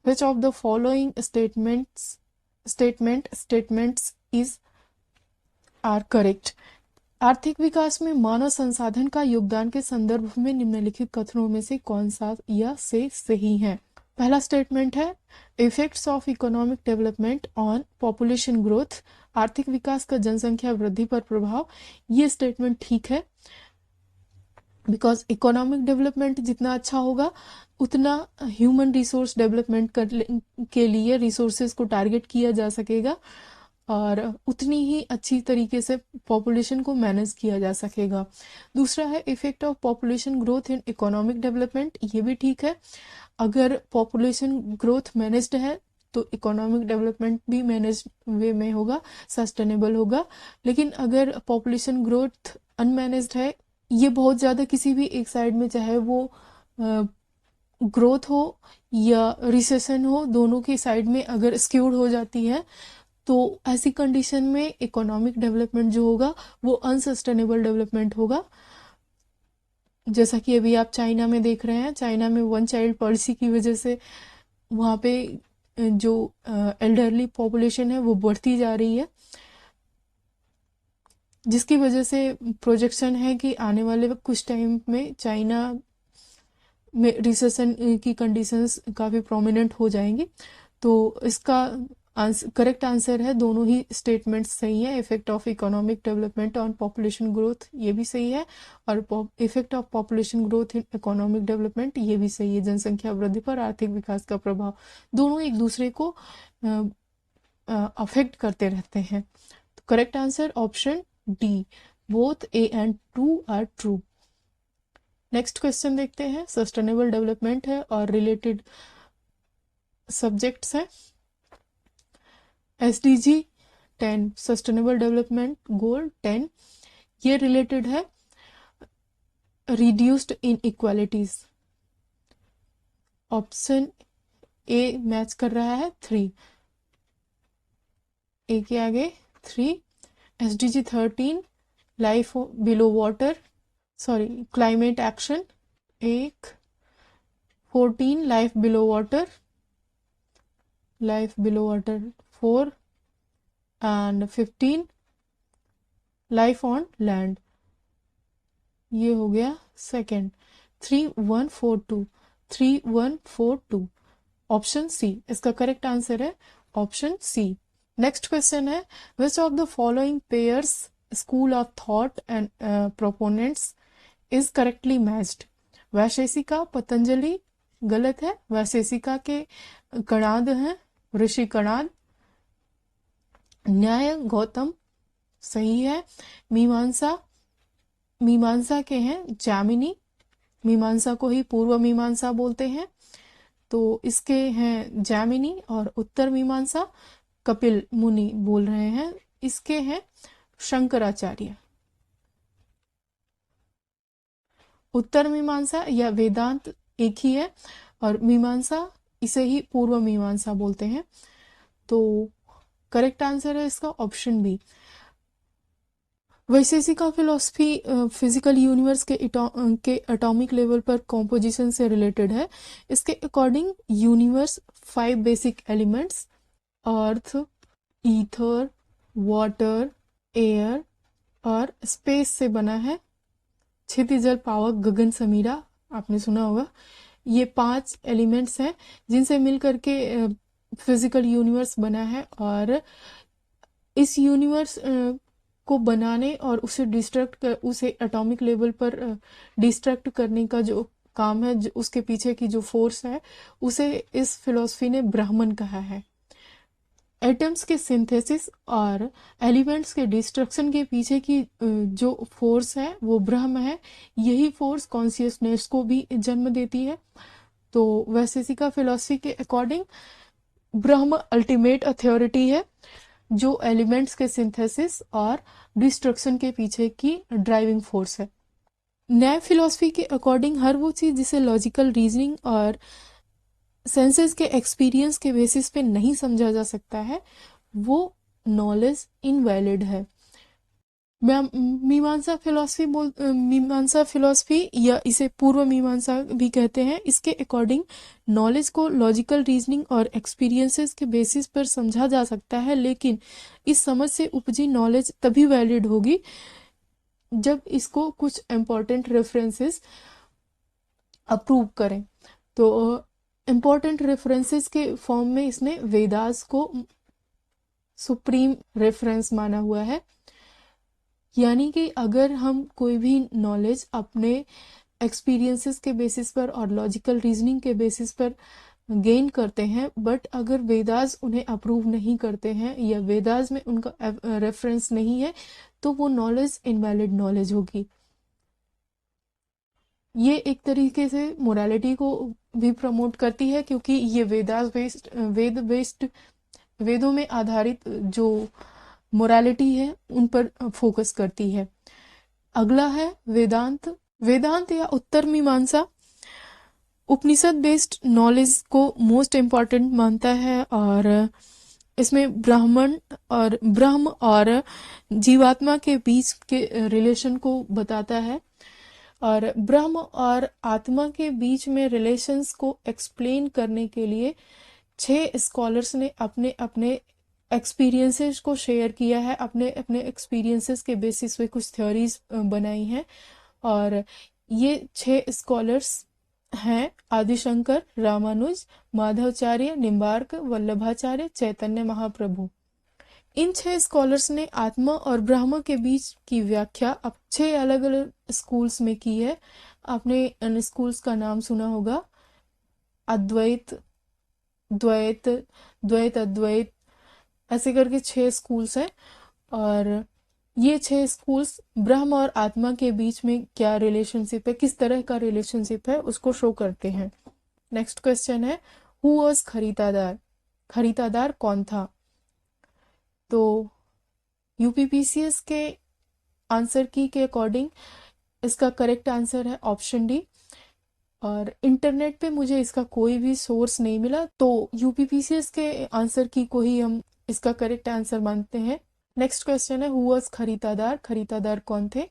which of the following statements is are correct. आर्थिक विकास में मानव संसाधन का योगदान के संदर्भ में निम्नलिखित कथनों में से कौन सा या से सही है? पहला स्टेटमेंट है, effects of economic development on population growth, आर्थिक विकास का जनसंख्या वृद्धि पर प्रभाव। ये स्टेटमेंट ठीक है, बिकॉज इकोनॉमिक डेवलपमेंट जितना अच्छा होगा उतना ह्यूमन रिसोर्स डेवलपमेंट के लिए रिसोर्सेज को टारगेट किया जा सकेगा और उतनी ही अच्छी तरीके से पॉपुलेशन को मैनेज किया जा सकेगा। दूसरा है effect of population growth in economic development, ये भी ठीक है। अगर पॉपुलेशन ग्रोथ मैनेज्ड है तो इकोनॉमिक डेवलपमेंट भी मैनेज वे में होगा, सस्टेनेबल होगा। लेकिन अगर पॉपुलेशन ग्रोथ अनमैनेज्ड है, ये बहुत ज़्यादा किसी भी एक साइड में, चाहे वो ग्रोथ हो या रिसेशन हो, दोनों की साइड में अगर स्क्यूड हो जाती है तो ऐसी कंडीशन में इकोनॉमिक डेवलपमेंट जो होगा वो अनसस्टेनेबल डेवलपमेंट होगा। जैसा कि अभी आप चाइना में देख रहे हैं, चाइना में वन चाइल्ड पॉलिसी की वजह से वहाँ पे जो एल्डरली पॉपुलेशन है वो बढ़ती जा रही है, जिसकी वजह से प्रोजेक्शन है कि आने वाले कुछ टाइम में चाइना में रिसेशन की कंडीशंस काफ़ी प्रोमिनेंट हो जाएंगी। तो इसका करेक्ट आंसर है, दोनों ही स्टेटमेंट्स सही है। Effect of economic development on population growth ये भी सही है, और effect of population growth in economic development ये भी सही है। जनसंख्या वृद्धि पर आर्थिक विकास का प्रभाव, दोनों एक दूसरे को अफेक्ट करते रहते हैं। तो correct answer option D, both A and two are true. Next question देखते हैं। सस्टेनेबल डेवलपमेंट है और रिलेटेड सब्जेक्ट्स हैं। SDG 10 सस्टेनेबल डेवलपमेंट गोल 10 ये रिलेटेड है reduced inequalities. Option A match कर रहा है 3, ए के आगे 3। SDG 13 life below water, sorry climate action 1। 14 life below water, 4 and 15 life on land, ये हो गया सेकेंड। 3142 ऑप्शन सी इसका करेक्ट आंसर है, ऑप्शन सी। नेक्स्ट क्वेश्चन है which of the following pairs school of thought and proponents is correctly matched. Vaisheshika Patanjali गलत है, वैशेषिका के कणाद हैं ऋषि कणाद। न्याय गौतम सही है। मीमांसा के हैं जामिनी, मीमांसा को ही पूर्व मीमांसा बोलते हैं, तो इसके हैं जामिनी। और उत्तर मीमांसा कपिल मुनि बोल रहे हैं, इसके हैं शंकराचार्य। उत्तर मीमांसा या वेदांत एक ही है, और मीमांसा इसे ही पूर्व मीमांसा बोलते हैं। तो करेक्ट आंसर है इसका option B. Vaisheshika philosophy physical universe के एटॉमिक लेवल पर कॉम्पोजिशन से रिलेटेड है। इसके according universe 5 basic elements earth, ether, water, air और स्पेस से बना है। क्षितिजल, पावक, गगन, समीरा आपने सुना होगा। ये 5 एलिमेंट्स हैं जिनसे मिलकर के फिजिकल यूनिवर्स बना है, और इस यूनिवर्स को बनाने और उसे एटॉमिक लेवल पर डिस्ट्रक्ट करने का जो काम है, उसके पीछे की जो फोर्स है, उसे इस फिलॉसफी ने ब्राह्मण कहा है। एटम्स के सिंथेसिस और एलिमेंट्स के डिस्ट्रक्शन के पीछे की जो फोर्स है वो ब्रह्म है। यही फोर्स कॉन्शियसनेस को भी जन्म देती है। तो वैशेषिका फिलॉसफी के अकॉर्डिंग ब्रह्म अल्टीमेट अथॉरिटी है, जो एलिमेंट्स के सिंथेसिस और डिस्ट्रक्शन के पीछे की ड्राइविंग फोर्स है। न्याय फिलॉसफी के अकॉर्डिंग हर वो चीज़ जिसे लॉजिकल रीजनिंग और सेंसेस के एक्सपीरियंस के बेसिस पे नहीं समझा जा सकता है, वो नॉलेज इनवैलिड है। मीमांसा फिलॉसफी या इसे पूर्व मीमांसा भी कहते हैं, इसके अकॉर्डिंग नॉलेज को लॉजिकल रीजनिंग और एक्सपीरियंसेस के बेसिस पर समझा जा सकता है, लेकिन इस समझ से उपजी नॉलेज तभी वैलिड होगी जब इसको कुछ इम्पोर्टेंट रेफरेंसेस अप्रूव करें। तो इम्पोर्टेंट रेफरेंसेस के फॉर्म में इसने वेदास को सुप्रीम रेफरेंस माना हुआ है। यानी कि अगर हम कोई भी नॉलेज अपने एक्सपीरियंसेस के बेसिस पर और लॉजिकल रीजनिंग के बेसिस पर गेन करते हैं, बट अगर वेदास उन्हें अप्रूव नहीं करते हैं या वेदास में उनका रेफरेंस नहीं है, तो वो नॉलेज इनवैलिड नॉलेज होगी। ये एक तरीके से मोरालिटी को भी प्रमोट करती है, क्योंकि ये वेदों में आधारित जो मोरालिटी है उन पर फोकस करती है। अगला है वेदांत या उत्तर मीमांसा उपनिषद बेस्ड नॉलेज को मोस्ट इम्पॉर्टेंट मानता है, और इसमें ब्रह्म और जीवात्मा के बीच के रिलेशन को बताता है, और ब्रह्म और आत्मा के बीच में रिलेशंस को एक्सप्लेन करने के लिए 6 स्कॉलर्स ने अपने अपने एक्सपीरियंसेस को शेयर किया है, अपने अपने एक्सपीरियंसेस के बेसिस पे कुछ थ्योरीज बनाई हैं। और ये 6 स्कॉलर्स हैं आदिशंकर, रामानुज, माधवाचार्य, निम्बार्क, वल्लभाचार्य, चैतन्य महाप्रभु। इन 6 स्कॉलर्स ने आत्मा और ब्रह्म के बीच की व्याख्या अब 6 अलग अलग स्कूल्स में की है। आपने इन स्कूल्स का नाम सुना होगा, अद्वैत, द्वैत, द्वैत अद्वैत, ऐसे करके 6 स्कूल्स हैं। और ये 6 स्कूल्स ब्रह्म और आत्मा के बीच में क्या रिलेशनशिप है, किस तरह का रिलेशनशिप है, उसको शो करते हैं। नेक्स्ट क्वेश्चन है, हु वॉज खरीदादार? खरीदादार कौन था? तो यूपीपीसीएस के आंसर की के अकॉर्डिंग इसका करेक्ट आंसर है ऑप्शन डी। और इंटरनेट पे मुझे इसका कोई भी सोर्स नहीं मिला, तो यूपीपीसीएस के आंसर की को ही हम इसका करेक्ट आंसर मानते हैं। नेक्स्ट क्वेश्चन है, हु वाज खरीदादार? खरीदादार कौन थे?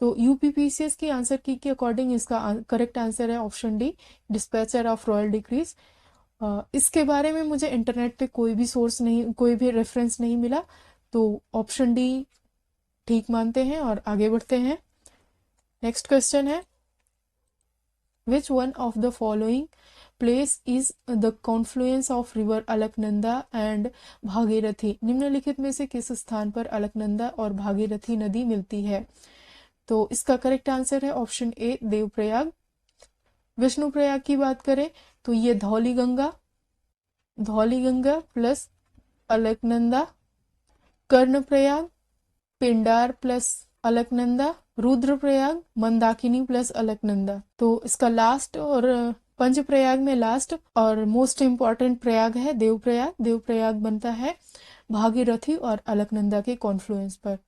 तो यूपीपीसीएस की आंसर की के अकॉर्डिंग इसका करेक्ट आंसर है option D, dispatcher of royal decrease. इसके बारे में मुझे इंटरनेट पे कोई भी सोर्स नहीं, कोई भी रेफरेंस नहीं मिला, तो ऑप्शन डी ठीक मानते हैं और आगे बढ़ते हैं। नेक्स्ट क्वेश्चन है, which one of the following place is the Confluence of river Alaknanda and Bhagirathi? निम्नलिखित में से किस स्थान पर अलकनंदा और भागीरथी नदी मिलती है? तो इसका करेक्ट आंसर है ऑप्शन ए, देवप्रयाग। विष्णु प्रयाग की बात करें तो ये Dhauli Ganga plus Alaknanda, Karnaprayag, Pindar plus Alaknanda, Rudraprayag, Mandakini plus Alaknanda. तो इसका लास्ट और पंचप्रयाग में लास्ट और मोस्ट इम्पॉर्टेंट प्रयाग है देवप्रयाग। देवप्रयाग बनता है भागीरथी और अलकनंदा के कॉन्फ्लुएंस पर।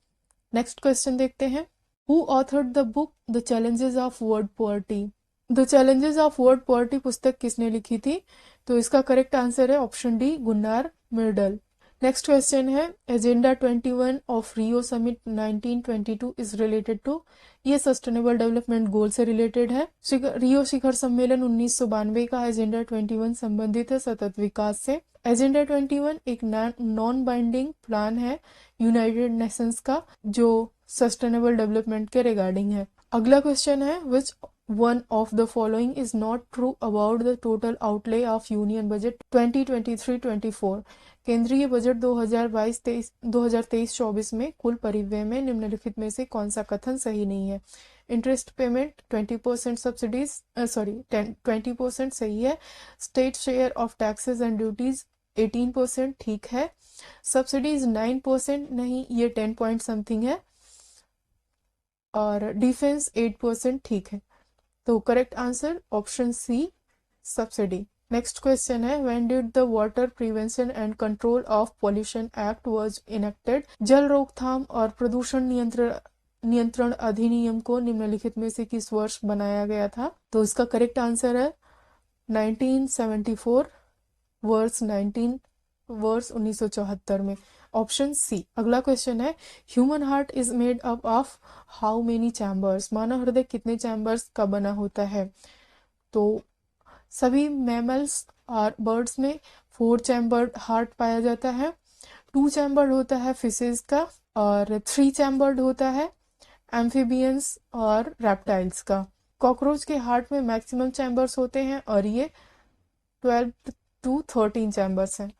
नेक्स्ट क्वेश्चन देखते हैं, who authored the book the challenges of world poverty? The challenges of world poverty पुस्तक किसने लिखी थी? तो इसका करेक्ट आंसर है option D, Gunnar Myrdal. Next question है, agenda 21 of Rio summit 1922 is related to? ये सस्टेनेबल डेवलपमेंट गोल से रिलेटेड है। रियो शिखर सम्मेलन 1992 का एजेंडा 21 संबंधित है सतत विकास से। एजेंडा 21 एक नॉन बाइंडिंग प्लान है यूनाइटेड नेशंस का, जो सस्टेनेबल डेवलपमेंट के रिगार्डिंग है। अगला क्वेश्चन है, which one of the following is not true about the total outlay of union budget 2023-24? केंद्रीय बजट 2023-24 में कुल परिव्यय में निम्नलिखित में से कौन सा कथन सही नहीं है? इंटरेस्ट पेमेंट 20% सब्सिडीज 20% सही है। State share of taxes and duties 18% ठीक है। सब्सिडीज 9% नहीं, ये 10 पॉइंट समथिंग है। और डिफेंस 8% ठीक है। तो correct answer option C, subsidy. Next question है, when did the water prevention and control of pollution act was enacted? जल रोकथाम और प्रदूषण नियंत्रण अधिनियम को निम्नलिखित में से किस वर्ष बनाया गया था? तो इसका करेक्ट आंसर है 1974, वर्ष 1974 में, ऑप्शन सी। अगला क्वेश्चन है, human heart is made up of how many chambers? मानव हृदय कितने चैम्बर्स का बना होता है? तो सभी मैमल्स और बर्ड्स में 4 चैम्बर्ड हार्ट पाया जाता है। 2 चैम्बर्ड होता है फिशेज का और 3 चैम्बर्ड होता है एम्फीबियंस और रेप्टाइल्स का। कॉकरोच के हार्ट में मैक्सिमम चैम्बर्स होते हैं और ये 12 to 13 चैम्बर्स हैं।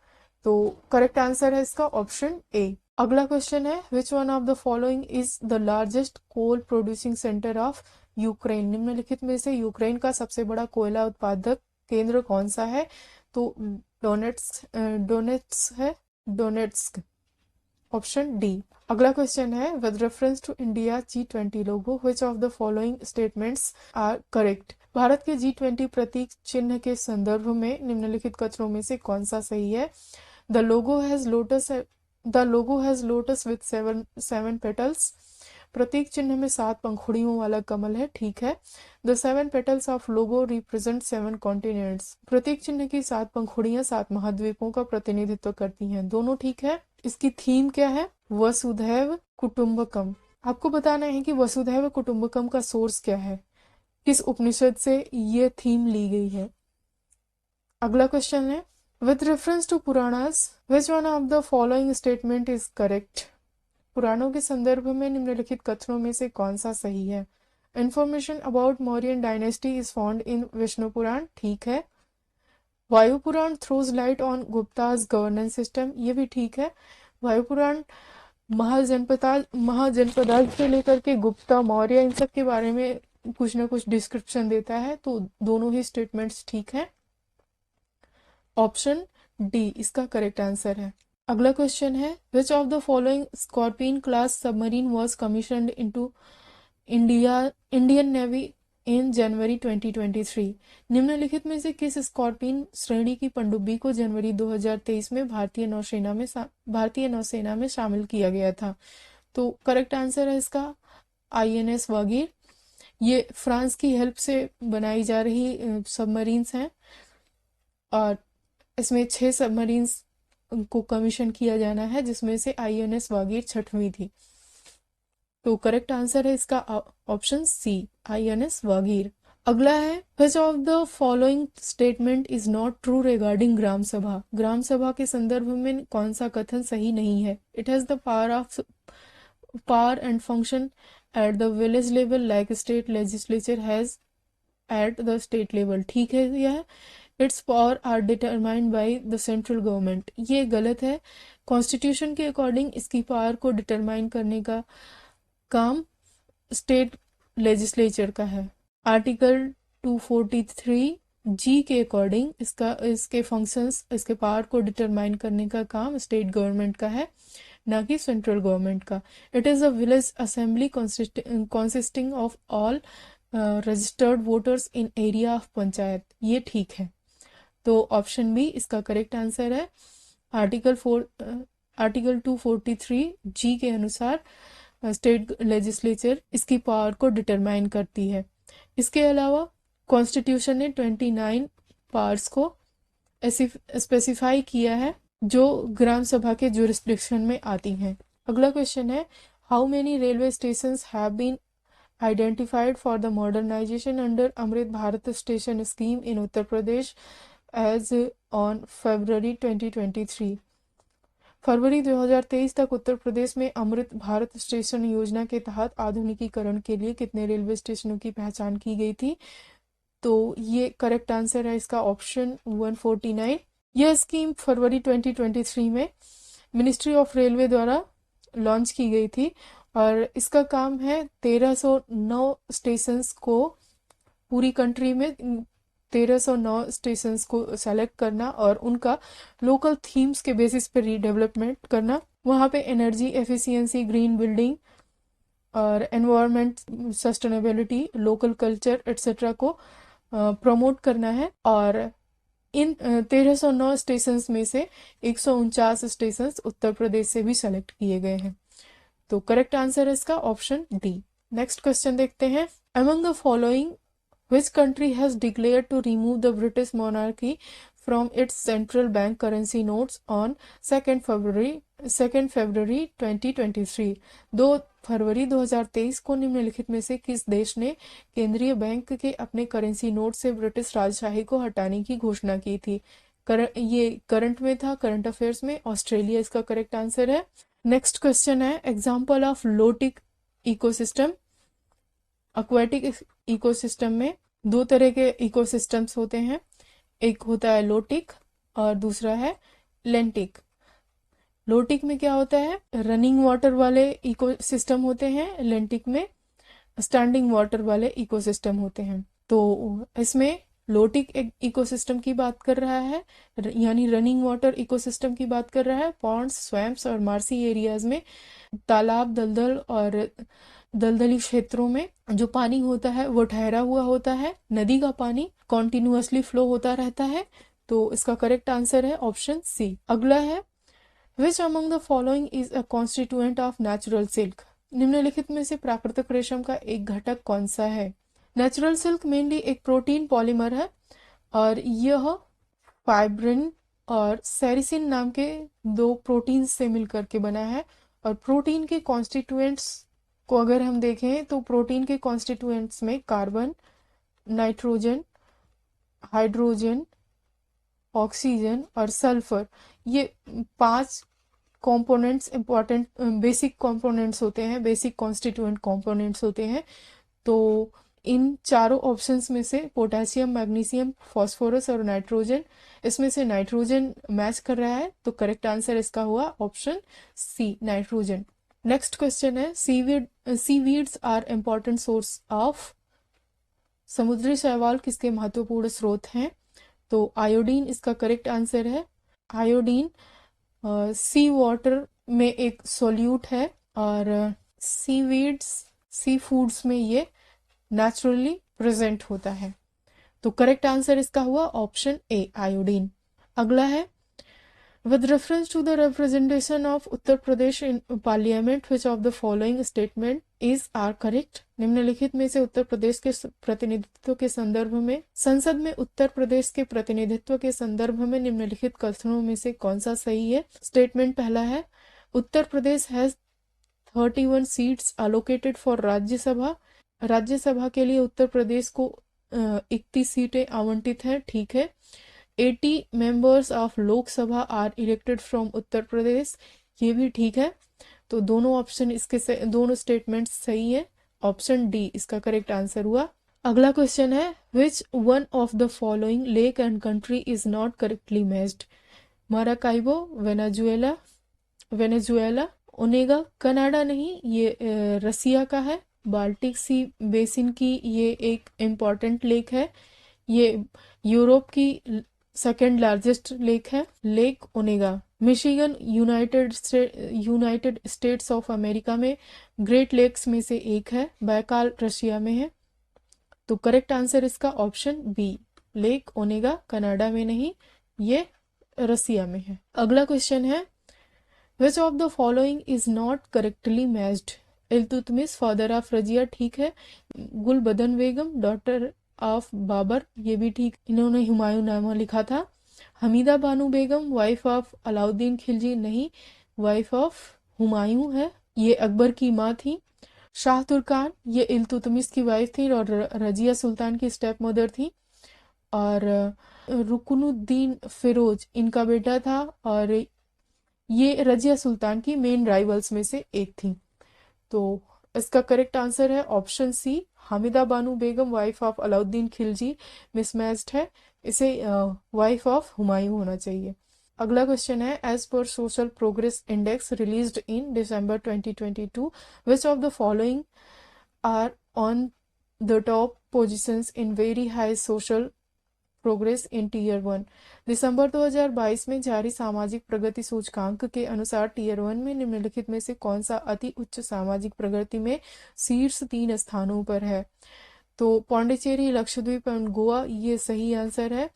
तो करेक्ट आंसर है इसका ऑप्शन ए। अगला क्वेश्चन है, which one of the following is the largest coal producing centre of Ukraine? निम्नलिखित में से यूक्रेन का सबसे बड़ा कोयला उत्पादक केंद्र कौन सा है? तो डोनेट्स है, डोनेट्स्क, ऑप्शन डी। अगला क्वेश्चन है, with reference to India G20 logo which of the following statements are correct? Bharat के G20 प्रतीक चिन्ह के संदर्भ में निम्नलिखित कथनों में से कौन सा सही है? The logo has lotus with 7 petals. प्रतीक चिन्ह में 7 पंखुड़ियों वाला कमल है, ठीक है। The 7 petals of logo represent 7 continents. प्रतीक चिन्ह की 7 पंखुड़ियां 7 महाद्वीपों का प्रतिनिधित्व करती हैं, दोनों ठीक है। इसकी थीम क्या है? वसुधैव कुटुंबकम। आपको बताना है कि वसुधैव कुटुंबकम का सोर्स क्या है, किस उपनिषद से ये थीम ली गई है। अगला क्वेश्चन है, with reference to Puranas which one of the following statement is correct? पुराणों के संदर्भ में निम्नलिखित कथनों में से कौन सा सही है? Information about Mauryan dynasty is found in Vishnu Puran, ठीक है। Vayu Puran throws light on Guptas governance system, ये भी ठीक है। वायु पुराण महाजनपदाज से लेकर के गुप्ता, मौर्य, इन सब के बारे में कुछ ना कुछ डिस्क्रिप्शन देता है, तो दोनों ही स्टेटमेंट्स ठीक है। ऑप्शन डी इसका करेक्ट आंसर है। अगला क्वेश्चन है, which of the following scorpion class submarine was commissioned into Indian navy in January 2023? निम्नलिखित में से किस स्कॉर्पियन श्रेणी की पनडुब्बी को जनवरी 2023 में भारतीय नौसेना में शामिल किया गया था? तो करेक्ट आंसर है इसका INS वागीर। ये फ्रांस की हेल्प से बनाई जा रही सबमरीन्स हैं और इसमें 6 सबमरीन्स को कमीशन किया जाना है, जिसमें से INS वागीर 6वीं थी। तो करेक्ट आंसर है इसका ऑप्शन सी, INS वागीर। अगला है, which of the following statement is not true regarding gram sabha? Gram सभा के संदर्भ में कौन सा कथन सही नहीं है? It has the power and function at the village level like state legislature has at the state level, ठीक है यह। Its power are determined by the central government, ये गलत है। कॉन्स्टिट्यूशन के अकॉर्डिंग इसकी पावर को डिटरमाइन करने का काम स्टेट लेजिस्लेचर का है। आर्टिकल 243 जी के अकॉर्डिंग इसके फंक्शंस, इसके पावर को डिटरमाइन करने का काम स्टेट गवर्नमेंट का है, ना कि सेंट्रल गवर्नमेंट का। It is a village assembly consisting of all registered voters in area of panchayat, ये ठीक है। तो ऑप्शन बी इसका करेक्ट आंसर है। आर्टिकल 243 जी के अनुसार स्टेट लेजिस्लेचर इसकी पावर को डिटरमाइन करती है। इसके अलावा कॉन्स्टिट्यूशन ने 29 पावर्स को स्पेसिफाई किया है जो ग्राम सभा के जुरिस्डिक्शन में आती हैं। अगला क्वेश्चन है, how many railway stations have been identified for the modernisation under Amrit Bharat station scheme in Uttar Pradesh as on February 2023? फरवरी 2023 तक उत्तर प्रदेश में अमृत भारत स्टेशन योजना के तहत आधुनिकीकरण के लिए कितने रेलवे स्टेशनों की पहचान की गई थी? तो ये करेक्ट आंसर है इसका ऑप्शन 149। यह स्कीम फरवरी 2023 में मिनिस्ट्री ऑफ रेलवे द्वारा लॉन्च की गई थी और इसका काम है 1309 स्टेशंस को, पूरी कंट्री में 1309 स्टेशंस को सेलेक्ट करना और उनका लोकल थीम्स के बेसिस पर रीडेवलपमेंट करना। वहाँ पे एनर्जी एफिशिएंसी, ग्रीन बिल्डिंग और environment sustainability, local culture etcetera को प्रमोट करना है। और इन 1309 स्टेशंस में से 149 स्टेशंस उत्तर प्रदेश से भी सेलेक्ट किए गए हैं। तो करेक्ट आंसर है इसका ऑप्शन डी। नेक्स्ट क्वेश्चन देखते हैं, among the following which country has declared to remove the British monarchy from its central bank currency notes on 2nd February 2023? 2 फरवरी 2023 को निम्नलिखित में से किस देश ने केंद्रीय बैंक के अपने करेंसी नोट से ब्रिटिश राजशाही को हटाने की घोषणा की थी? ये करंट में था, करंट अफेयर्स में। ऑस्ट्रेलिया इसका करेक्ट आंसर है। नेक्स्ट क्वेश्चन है, example of lotic ecosystem. Aquatic ecosystem में 2 तरह के इकोसिस्टम्स होते हैं, एक होता है लोटिक और दूसरा है लेंटिक। लोटिक में क्या होता है, रनिंग वाटर वाले इकोसिस्टम होते हैं, लेंटिक में स्टैंडिंग वाटर वाले इकोसिस्टम होते हैं। तो इसमें लोटिक इकोसिस्टम की बात कर रहा है, यानी रनिंग वाटर इकोसिस्टम की बात कर रहा है। पॉन्ड्स, स्वैम्प्स और मार्सी एरियाज में, तालाब, दलदल और दलदली क्षेत्रों में जो पानी होता है वो ठहरा हुआ होता है, नदी का पानी कॉन्टिन्यूअसली फ्लो होता रहता है। तो इसका करेक्ट आंसर है ऑप्शन सी। अगला है, which among the following is a constituent of natural silk? निम्नलिखित में से प्राकृतिक रेशम का एक घटक कौन सा है? नेचुरल सिल्क मेनली एक प्रोटीन पॉलीमर है और यह फाइब्रिन और सेरिसिन नाम के 2 प्रोटीन से मिलकर के बना है। और प्रोटीन के कॉन्स्टिट्यूएंट्स को अगर हम देखें तो प्रोटीन के कॉन्स्टिट्यूएंट्स में कार्बन, नाइट्रोजन, हाइड्रोजन, ऑक्सीजन और सल्फर, ये 5 कंपोनेंट्स इंपॉर्टेंट बेसिक कंपोनेंट्स होते हैं, बेसिक कॉन्स्टिट्यूएंट कंपोनेंट्स होते हैं। तो इन चारों ऑप्शंस में से पोटेशियम, मैग्नीशियम, फास्फोरस और नाइट्रोजन, इसमें से नाइट्रोजन मैच कर रहा है, तो करेक्ट आंसर इसका हुआ option C, nitrogen. Next question है, seaweeds are important source of, समुद्री शैवाल किसके महत्वपूर्ण स्रोत हैं? तो आयोडीन इसका करेक्ट आंसर है। आयोडीन सी वाटर में एक सॉल्यूट है और सीवीड्स, सी फूड्स में ये नेचुरली प्रेजेंट होता है। तो करेक्ट आंसर इसका हुआ ऑप्शन ए, आयोडीन। अगला है, with reference to the representation of Uttar Pradesh in parliament, which of the following statement is are correct? निम्नलिखित में से उत्तर प्रदेश के प्रतिनिधित्व के संदर्भ में, संसद में उत्तर प्रदेश के प्रतिनिधित्व के संदर्भ में निम्नलिखित कथनों में से कौन सा सही है? स्टेटमेंट पहला है, Uttar Pradesh has 31 seats allocated for Rajya Sabha, Rajya Sabha के लिए उत्तर प्रदेश को 31 सीटें आवंटित हैं, ठीक है। 80 members of Lok Sabha are elected from Uttar Pradesh, ये भी ठीक है। तो दोनों ऑप्शन इसके दोनों स्टेटमेंट सही है, ऑप्शन डी इसका करेक्ट आंसर हुआ। अगला क्वेश्चन है, which one of the following lake and country is not correctly matched? Maracaibo, Venezuela, Venezuela, Onega, Canada नहीं, ये रसिया का है। बाल्टिक सी बेसिन की ये एक इम्पॉर्टेंट लेक है, ये यूरोप की सेकेंड लार्जेस्ट लेक है, lake Onega. Michigan United States of America में ग्रेट लेक्स में से एक है, बैकाल रशिया में है। तो करेक्ट आंसर इसका option B, lake Onega Canada में नहीं, ये रसिया में है। अगला क्वेश्चन है, which of the following is not correctly matched? Iltutmish father of Raziya, ठीक है। गुलबदन बेगम डॉटर ऑफ बाबर, ये भी ठीक, इन्होंने हुमायूं नामा लिखा था। हमीदा बानो बेगम वाइफ ऑफ अलाउद्दीन खिलजी, नहीं, वाइफ ऑफ हुमायूं है, ये अकबर की माँ थी। शाह तुर्कान, ये इल्तुतमिश की वाइफ थी और रजिया सुल्तान की स्टेप मदर थी। और रुकनुद्दीन फिरोज इनका बेटा था और ये रजिया सुल्तान की मेन राइवल्स में से एक थी। तो इसका करेक्ट आंसर है option C, Hamida Banu Begum wife of Alauddin Khilji mismatched है, इसे वाइफ ऑफ हुमायूं होना चाहिए। अगला क्वेश्चन है, as per social progress index released in December 2022, which of the following are on the top positions in very high social progress in tier 1? दिसंबर 2022 में जारी सामाजिक प्रगति सूचकांक के अनुसार टीयर 1 में निम्नलिखित में से कौन सा अति उच्च सामाजिक प्रगति में शीर्ष 3 स्थानों पर है? तो पौंडीचेरी, लक्षद्वीप और गोवा, ये सही आंसर है।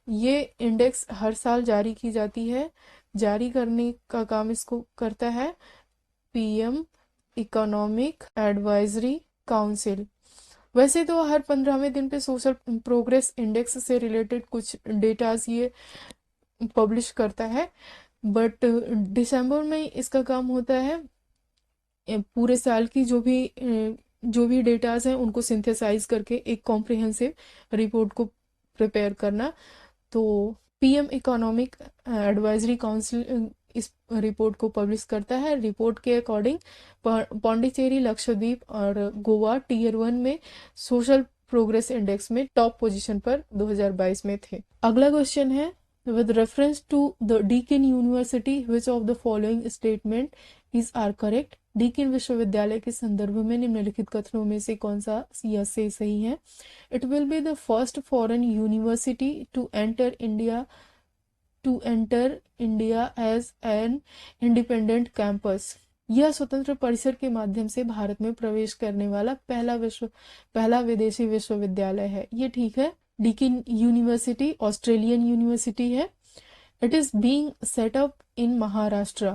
ये इंडेक्स हर साल जारी की जाती है, जारी करने का काम इसको करता है पीएम इकोनॉमिक एडवाइजरी काउंसिल। वैसे तो हर 15वें दिन पे सोशल प्रोग्रेस इंडेक्स से रिलेटेड कुछ डेटाज ये पब्लिश करता है, बट दिसंबर में इसका काम होता है पूरे साल की जो भी डेटाज हैं उनको सिंथेसाइज करके एक कॉम्प्रिहेंसिव रिपोर्ट को प्रिपेयर करना। तो पीएम इकोनॉमिक एडवाइजरी काउंसिल इस रिपोर्ट को पब्लिश करता है। रिपोर्ट के अकॉर्डिंग पौंडीचेरी, लक्षद्वीप और गोवा टीयर 1 में सोशल प्रोग्रेस इंडेक्स में टॉप पोजीशन पर 2022 में थे। अगला क्वेश्चन है, with reference to the Deakin university which of the following statement is are correct? Deakin विश्वविद्यालय के संदर्भ में निम्नलिखित कथनों में से कौन सा या से सही है? It will be the first foreign university to enter India as an independent campus. यह स्वतंत्र परिसर के माध्यम से भारत में प्रवेश करने वाला पहला विदेशी विश्वविद्यालय है, ये ठीक है। डीकिन यूनिवर्सिटी ऑस्ट्रेलियन यूनिवर्सिटी है। It is being set up in Maharashtra,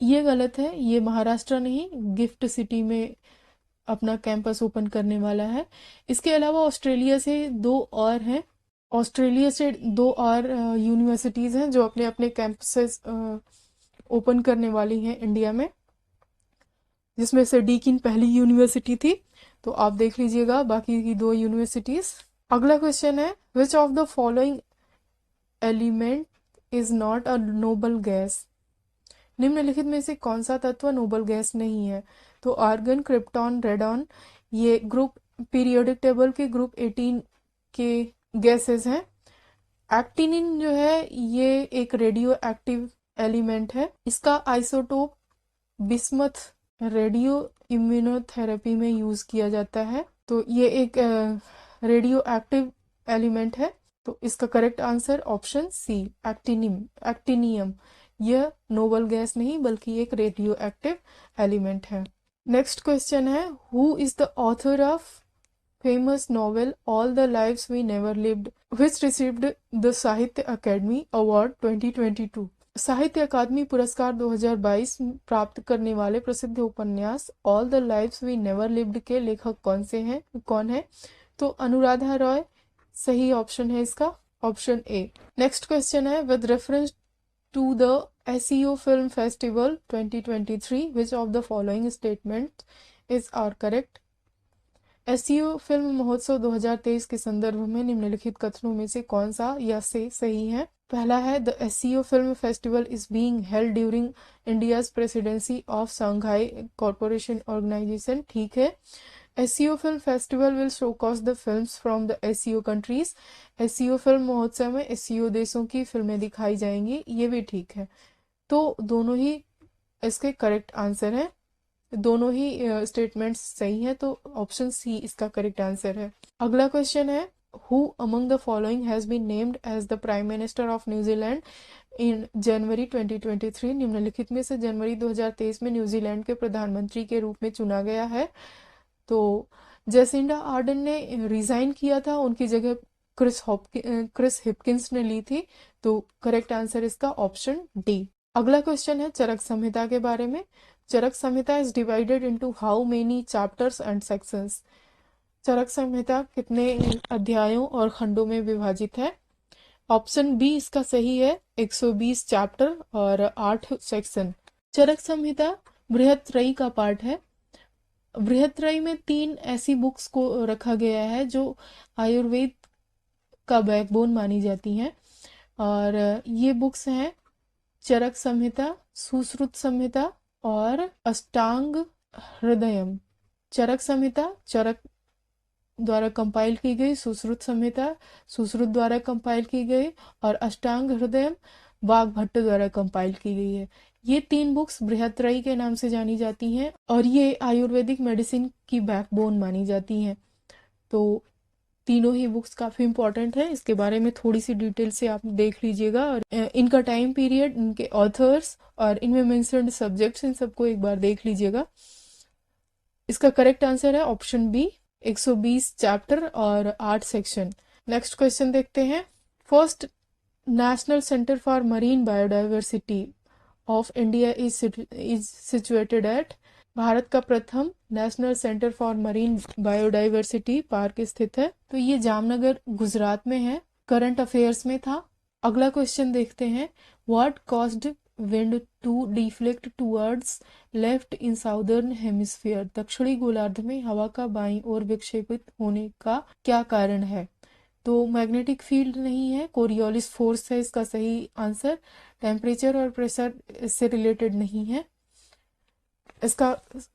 ये गलत है, ये महाराष्ट्र नहीं, गिफ्ट सिटी में अपना कैंपस ओपन करने वाला है। इसके अलावा ऑस्ट्रेलिया से दो और यूनिवर्सिटीज़ हैं जो अपने अपने कैंपसेस ओपन करने वाली हैं इंडिया में, जिसमें से डीकिन पहली यूनिवर्सिटी थी। तो आप देख लीजिएगा बाकी की 2 यूनिवर्सिटीज़। अगला क्वेश्चन है, which of the following element is not a noble gas? निम्नलिखित में से कौन सा तत्व नोबल गैस नहीं है? तो आर्गन, क्रिप्टॉन, रेडॉन ये ग्रुप पीरियोडिक टेबल के ग्रुप 18 के गैसेस हैं। एक्टिनिन जो है ये एक रेडियो एक्टिव एलिमेंट है। इसका आइसोटोप बिस्मथ रेडियो इम्यूनोथेरेपी में यूज किया जाता है। तो ये एक रेडियो एक्टिव एलिमेंट है। तो इसका correct answer option C actinium. यह नोबल गैस नहीं बल्कि एक रेडियो एक्टिव एलिमेंट है। नेक्स्ट क्वेश्चन है, who is the author of famous novel All the Lives We Never Lived, which received the Sahitya Academy Award 2022। साहित्य अकादमी पुरस्कार 2022 प्राप्त करने वाले प्रसिद्ध उपन्यास All the Lives We Never Lived के लेखक कौन है? तो अनुराधा रॉय सही ऑप्शन है इसका, ऑप्शन ए। नेक्स्ट क्वेश्चन है, with reference to the SEO film festival 2023 which of the following statement is are correct? SEO film महोत्सव 2023 के संदर्भ में निम्नलिखित कथनों में से कौन सा या से सही है? पहला है, the SEO film festival is being held during India's presidency of Shanghai corporation organization. ठीक है। SEO film festival will showcase the films from the SEO countries. SEO film महोत्सव में SEO देशों की फिल्में दिखाई जाएंगी, ये भी ठीक है। तो दोनों ही इसके करेक्ट आंसर है, दोनों ही स्टेटमेंट्स सही है, तो ऑप्शन सी इसका करेक्ट आंसर है। अगला क्वेश्चन है, who among the following has been named as the prime minister of New Zealand in January 2023। निम्नलिखित में से जनवरी 2023 में न्यूजीलैंड के प्रधानमंत्री के रूप में चुना गया है। तो जेसिंडा आर्डन ने रिजाइन किया था, उनकी जगह क्रिस हिपकिंस ने ली थी। तो करेक्ट आंसर इसका ऑप्शन डी। अगला क्वेश्चन है चरक संहिता के बारे में। Charak Samhita is divided into how many chapters and sections. Charak Samhita कितने अध्यायों और खंडों में विभाजित है? ऑप्शन बी इसका सही है, 120 चैप्टर और 8 सेक्शन। चरक संहिता बृहत्रयी का पार्ट है। बृहत्रयी में 3 ऐसी बुक्स को रखा गया है जो आयुर्वेद का बैकबोन मानी जाती हैं, और ये बुक्स हैं चरक संहिता, सुश्रुत संहिता और अष्टांग हृदयम। चरक संहिता चरक द्वारा कंपाइल की गई, सुश्रुत संहिता सुश्रुत द्वारा कंपाइल की गई और अष्टांग हृदयम वाग्भट्ट द्वारा कंपाइल की गई है। ये 3 बुक्स बृहत्रयी के नाम से जानी जाती हैं और ये आयुर्वेदिक मेडिसिन की बैकबोन मानी जाती हैं। तो तीनों ही बुक्स काफ़ी इंपॉर्टेंट है, इसके बारे में थोड़ी सी डिटेल से आप देख लीजिएगा, और इनका टाइम पीरियड, इनके ऑथर्स और इनमें मेंशन्ड सब्जेक्ट्स, इन सबको एक बार देख लीजिएगा। इसका करेक्ट आंसर है ऑप्शन बी, 120 चैप्टर और 8 सेक्शन। नेक्स्ट क्वेश्चन देखते हैं। First national centre for marine biodiversity of India is situated at. Bharat का प्रथम national centre for marine biodiversity park स्थित है, तो ये जामनगर गुजरात में है, करंट अफेयर्स में था। अगला क्वेश्चन देखते हैं, what caused wind to deflect towards left in southern hemisphere. दक्षिणी गोलार्ध में हवा का बाईं ओर विक्षेपित होने का क्या कारण है? तो मैग्नेटिक फील्ड नहीं है, कोरियोलिस फोर्स है इसका सही आंसर। टेम्परेचर और प्रेशर इससे रिलेटेड नहीं है। इसका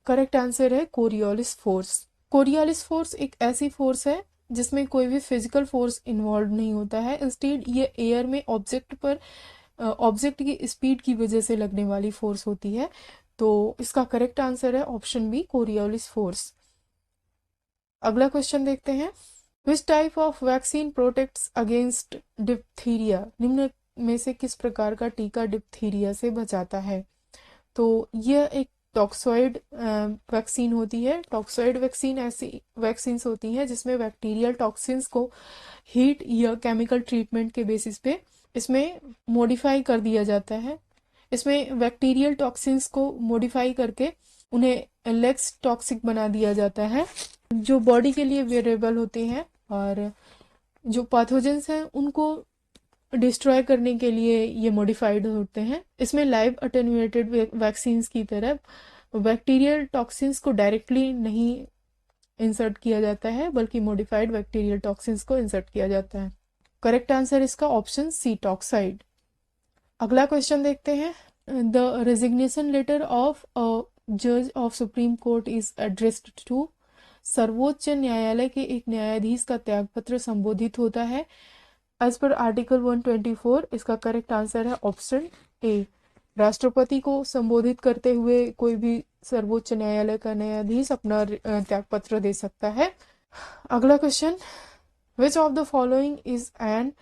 करेक्ट आंसर है कोरियोलिस फोर्स। कोरियोलिस फोर्स एक ऐसी फोर्स है जिसमें कोई भी फिजिकल फोर्स इन्वॉल्व नहीं होता है, इंस्टेड ये एयर में ऑब्जेक्ट की स्पीड की वजह से लगने वाली फोर्स होती है। तो इसका करेक्ट आंसर है ऑप्शन बी, कोरियोलिस फोर्स। अगला क्वेश्चन देखते हैं, which type of vaccine protects against diphtheria. निम्न में से किस प्रकार का टीका डिप्थीरिया से बचाता है? तो यह एक टॉक्सॉइड वैक्सीन होती है। टॉक्सॉइड वैक्सीन ऐसी वैक्सीन्स होती हैं जिसमें बैक्टीरियल टॉक्सिन्स को हीट या केमिकल ट्रीटमेंट के बेसिस पे इसमें मॉडिफाई कर दिया जाता है। इसमें बैक्टीरियल टॉक्सिन्स को मॉडिफाई करके उन्हें लेस टॉक्सिक बना दिया जाता है, जो बॉडी के लिए वेरिएबल होते हैं, और जो पैथोजेंस हैं उनको डिस्ट्रॉय करने के लिए ये मॉडिफाइड होते हैं। इसमें लाइव अटेन्यूएटेड वैक्सीन्स की तरह बैक्टीरियल टॉक्सिन्स को डायरेक्टली नहीं इंसर्ट किया जाता है, बल्कि मॉडिफाइड बैक्टीरियल टॉक्सिन्स को इंसर्ट किया जाता है। करेक्ट आंसर इसका ऑप्शन सी, टॉक्साइड। अगला क्वेश्चन देखते हैं, द रेजिग्नेशन लेटर ऑफ जज of supreme court is addressed to. सर्वोच्च न्यायालय के एक न्यायाधीश का त्यागपत्र संबोधित होता है एज पर आर्टिकल 124। इसका करेक्ट आंसर है ऑप्शन ए। राष्ट्रपति को संबोधित करते हुए कोई भी सर्वोच्च न्यायालय का न्यायाधीश अपना त्यागपत्र दे सकता है। अगला question, which of the following is an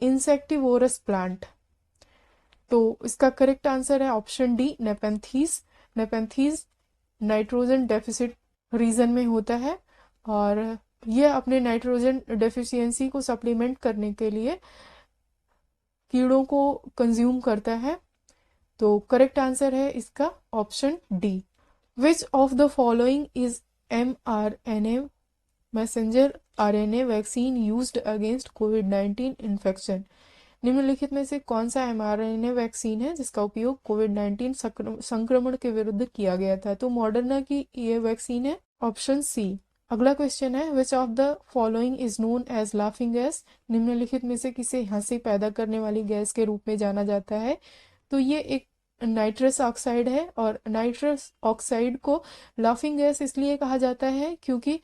insectivorous plant. तो इसका करेक्ट आंसर है option D, Nepenthes. Nepenthes nitrogen deficit region में होता है और यह अपने नाइट्रोजन डेफिशिएंसी को सप्लीमेंट करने के लिए कीड़ों को कंज्यूम करता है। तो करेक्ट आंसर है इसका option D. Which of the following is mRNA messenger RNA vaccine used against covid infection. निम्नलिखित में से कौन सा mRNA वैक्सीन है जिसका उपयोग कोविड-19 संक्रमण के विरुद्ध किया गया था। तो मॉडर्ना की ये वैक्सीन है, ऑप्शन सी। अगला क्वेश्चन है, which of the following is known as laughing gas. निम्नलिखित में से किसे हंसी पैदा करने वाली गैस के रूप में जाना जाता है। तो ये एक नाइट्रस ऑक्साइड है और नाइट्रस ऑक्साइड को लाफिंग गैस इसलिए कहा जाता है क्योंकि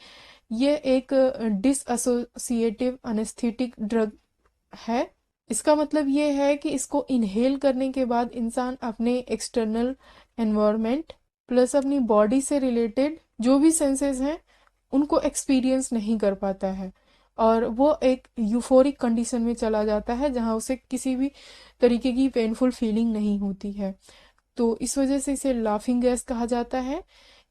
ये एक डिसएसोसिएटिव एनेस्थेटिक ड्रग है। इसका मतलब ये है कि इसको इनहेल करने के बाद इंसान अपने एक्सटर्नल एनवायरनमेंट प्लस अपनी बॉडी से रिलेटेड जो भी सेंसेस हैं उनको एक्सपीरियंस नहीं कर पाता है और वो एक यूफोरिक कंडीशन में चला जाता है जहां उसे किसी भी तरीके की पेनफुल फीलिंग नहीं होती है। तो इस वजह से इसे लाफिंग गैस कहा जाता है।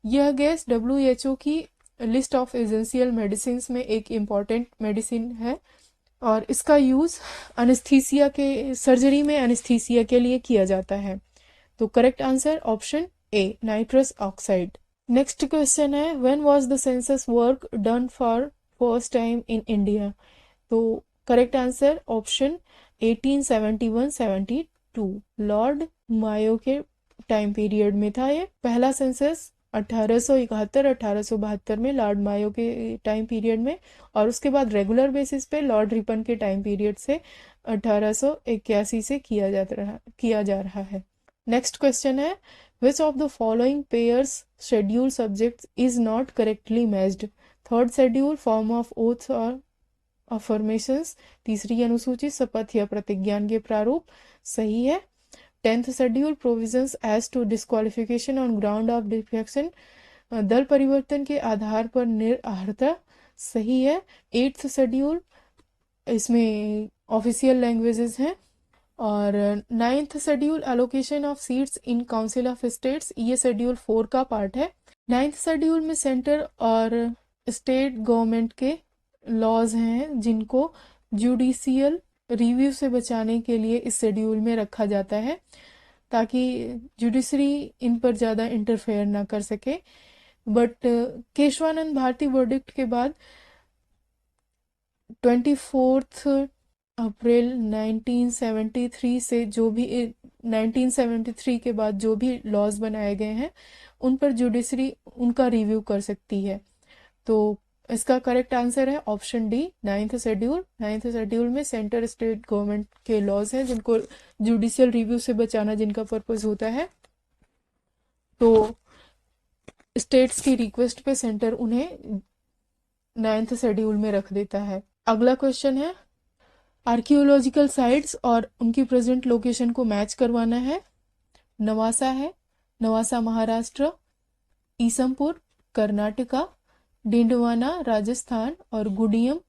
यह गैस WHO की लिस्ट ऑफ एसेंशियल मेडिसिन में एक इम्पॉर्टेंट मेडिसिन है और इसका यूज़ एनेस्थीसिया के सर्जरी में एनेस्थीसिया के लिए किया जाता है। तो correct answer option A, nitrous oxide. Next question है, when was the census work done for first time in India. तो correct answer option 1871-72। Lord Mayo के टाइम पीरियड में था ये पहला सेंसस 1871-1872 में लॉर्ड मायो के टाइम पीरियड में और उसके बाद रेगुलर बेसिस पे लॉर्ड रिपन के टाइम पीरियड से 1881 से किया जा रहा है। नेक्स्ट क्वेश्चन है, which of the following pairs schedule subjects is not correctly matched. Third schedule form of oaths और अफर्मेशंस। तीसरी अनुसूची शपथ या प्रतिज्ञान के प्रारूप। सही है। 10th schedule provisions as to disqualification on ground of defection. दल परिवर्तन के आधार पर निरर्हता। सही है। 8th शेड्यूल इसमें ऑफिशियल लैंग्वेजेस हैं और 9th schedule allocation of seats in council of states, ये शेड्यूल 4 का पार्ट है। 9th शेड्यूल में सेंटर और स्टेट गवर्नमेंट के लॉज हैं जिनको जुडिशियल रिव्यू से बचाने के लिए इस शेड्यूल में रखा जाता है ताकि जुडिशरी इन पर ज़्यादा इंटरफेयर ना कर सके। बट केशवानंद भारती वर्डिक्ट के बाद 24 अप्रैल 1973 से जो भी 1973 के बाद जो भी लॉज बनाए गए हैं उन पर जुडिशरी उनका रिव्यू कर सकती है। तो इसका करेक्ट आंसर है option D, 9th schedule. 9th schedule में सेंटर स्टेट गवर्नमेंट के लॉज हैं जिनको जुडिशियल रिव्यू से बचाना जिनका पर्पस होता है। तो स्टेट्स की रिक्वेस्ट पे सेंटर उन्हें 9th शेड्यूल में रख देता है। अगला क्वेश्चन है, आर्कियोलॉजिकल साइट्स और उनकी प्रेजेंट लोकेशन को मैच करवाना है। नवासा है, नवासा महाराष्ट्र, ईसमपुर कर्नाटका, डिंडवाना राजस्थान और गुडियम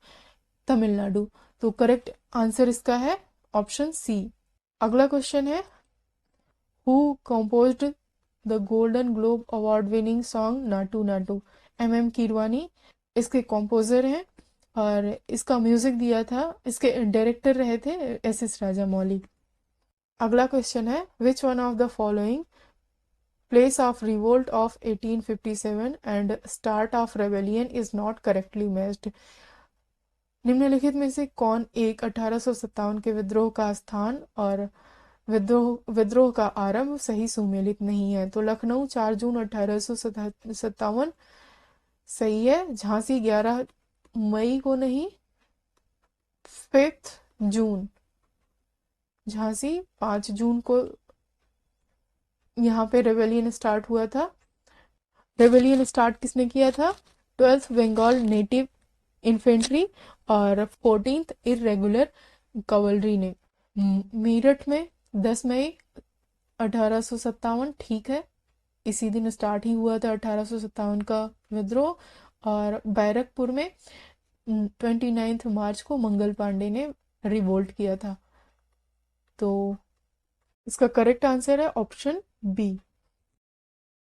तमिलनाडु। तो करेक्ट आंसर इसका है ऑप्शन सी। अगला क्वेश्चन है, who composed the golden globe award winning song Naatu Naatu. MM Keeravani इसके कंपोजर हैं और इसका म्यूजिक दिया था, इसके डायरेक्टर रहे थे SS राजामौली। अगला क्वेश्चन है, which one of the following place of revolt of 1857 and start of rebellion is not correctly matched। निम्नलिखित में से कौन एक 1857 के विद्रोह का स्थान और विद्रोह का आरंभ सही सुमेलित नहीं है। तो लखनऊ 4 जून 1857 सही है। झांसी 11 मई को नहीं, 5 जून। झांसी 5 जून को यहाँ पे रेबेलियन स्टार्ट हुआ था। रेबेलियन स्टार्ट किसने किया था? 12th बंगाल नेटिव इन्फेंट्री और 14th इरेगुलर कवलरी ने। मेरठ में 10 मई 1857, ठीक है, इसी दिन स्टार्ट ही हुआ था 1857 का विद्रोह। और बैरकपुर में 29 मार्च को मंगल पांडे ने रिवोल्ट किया था। तो इसका करेक्ट आंसर है ऑप्शन बी।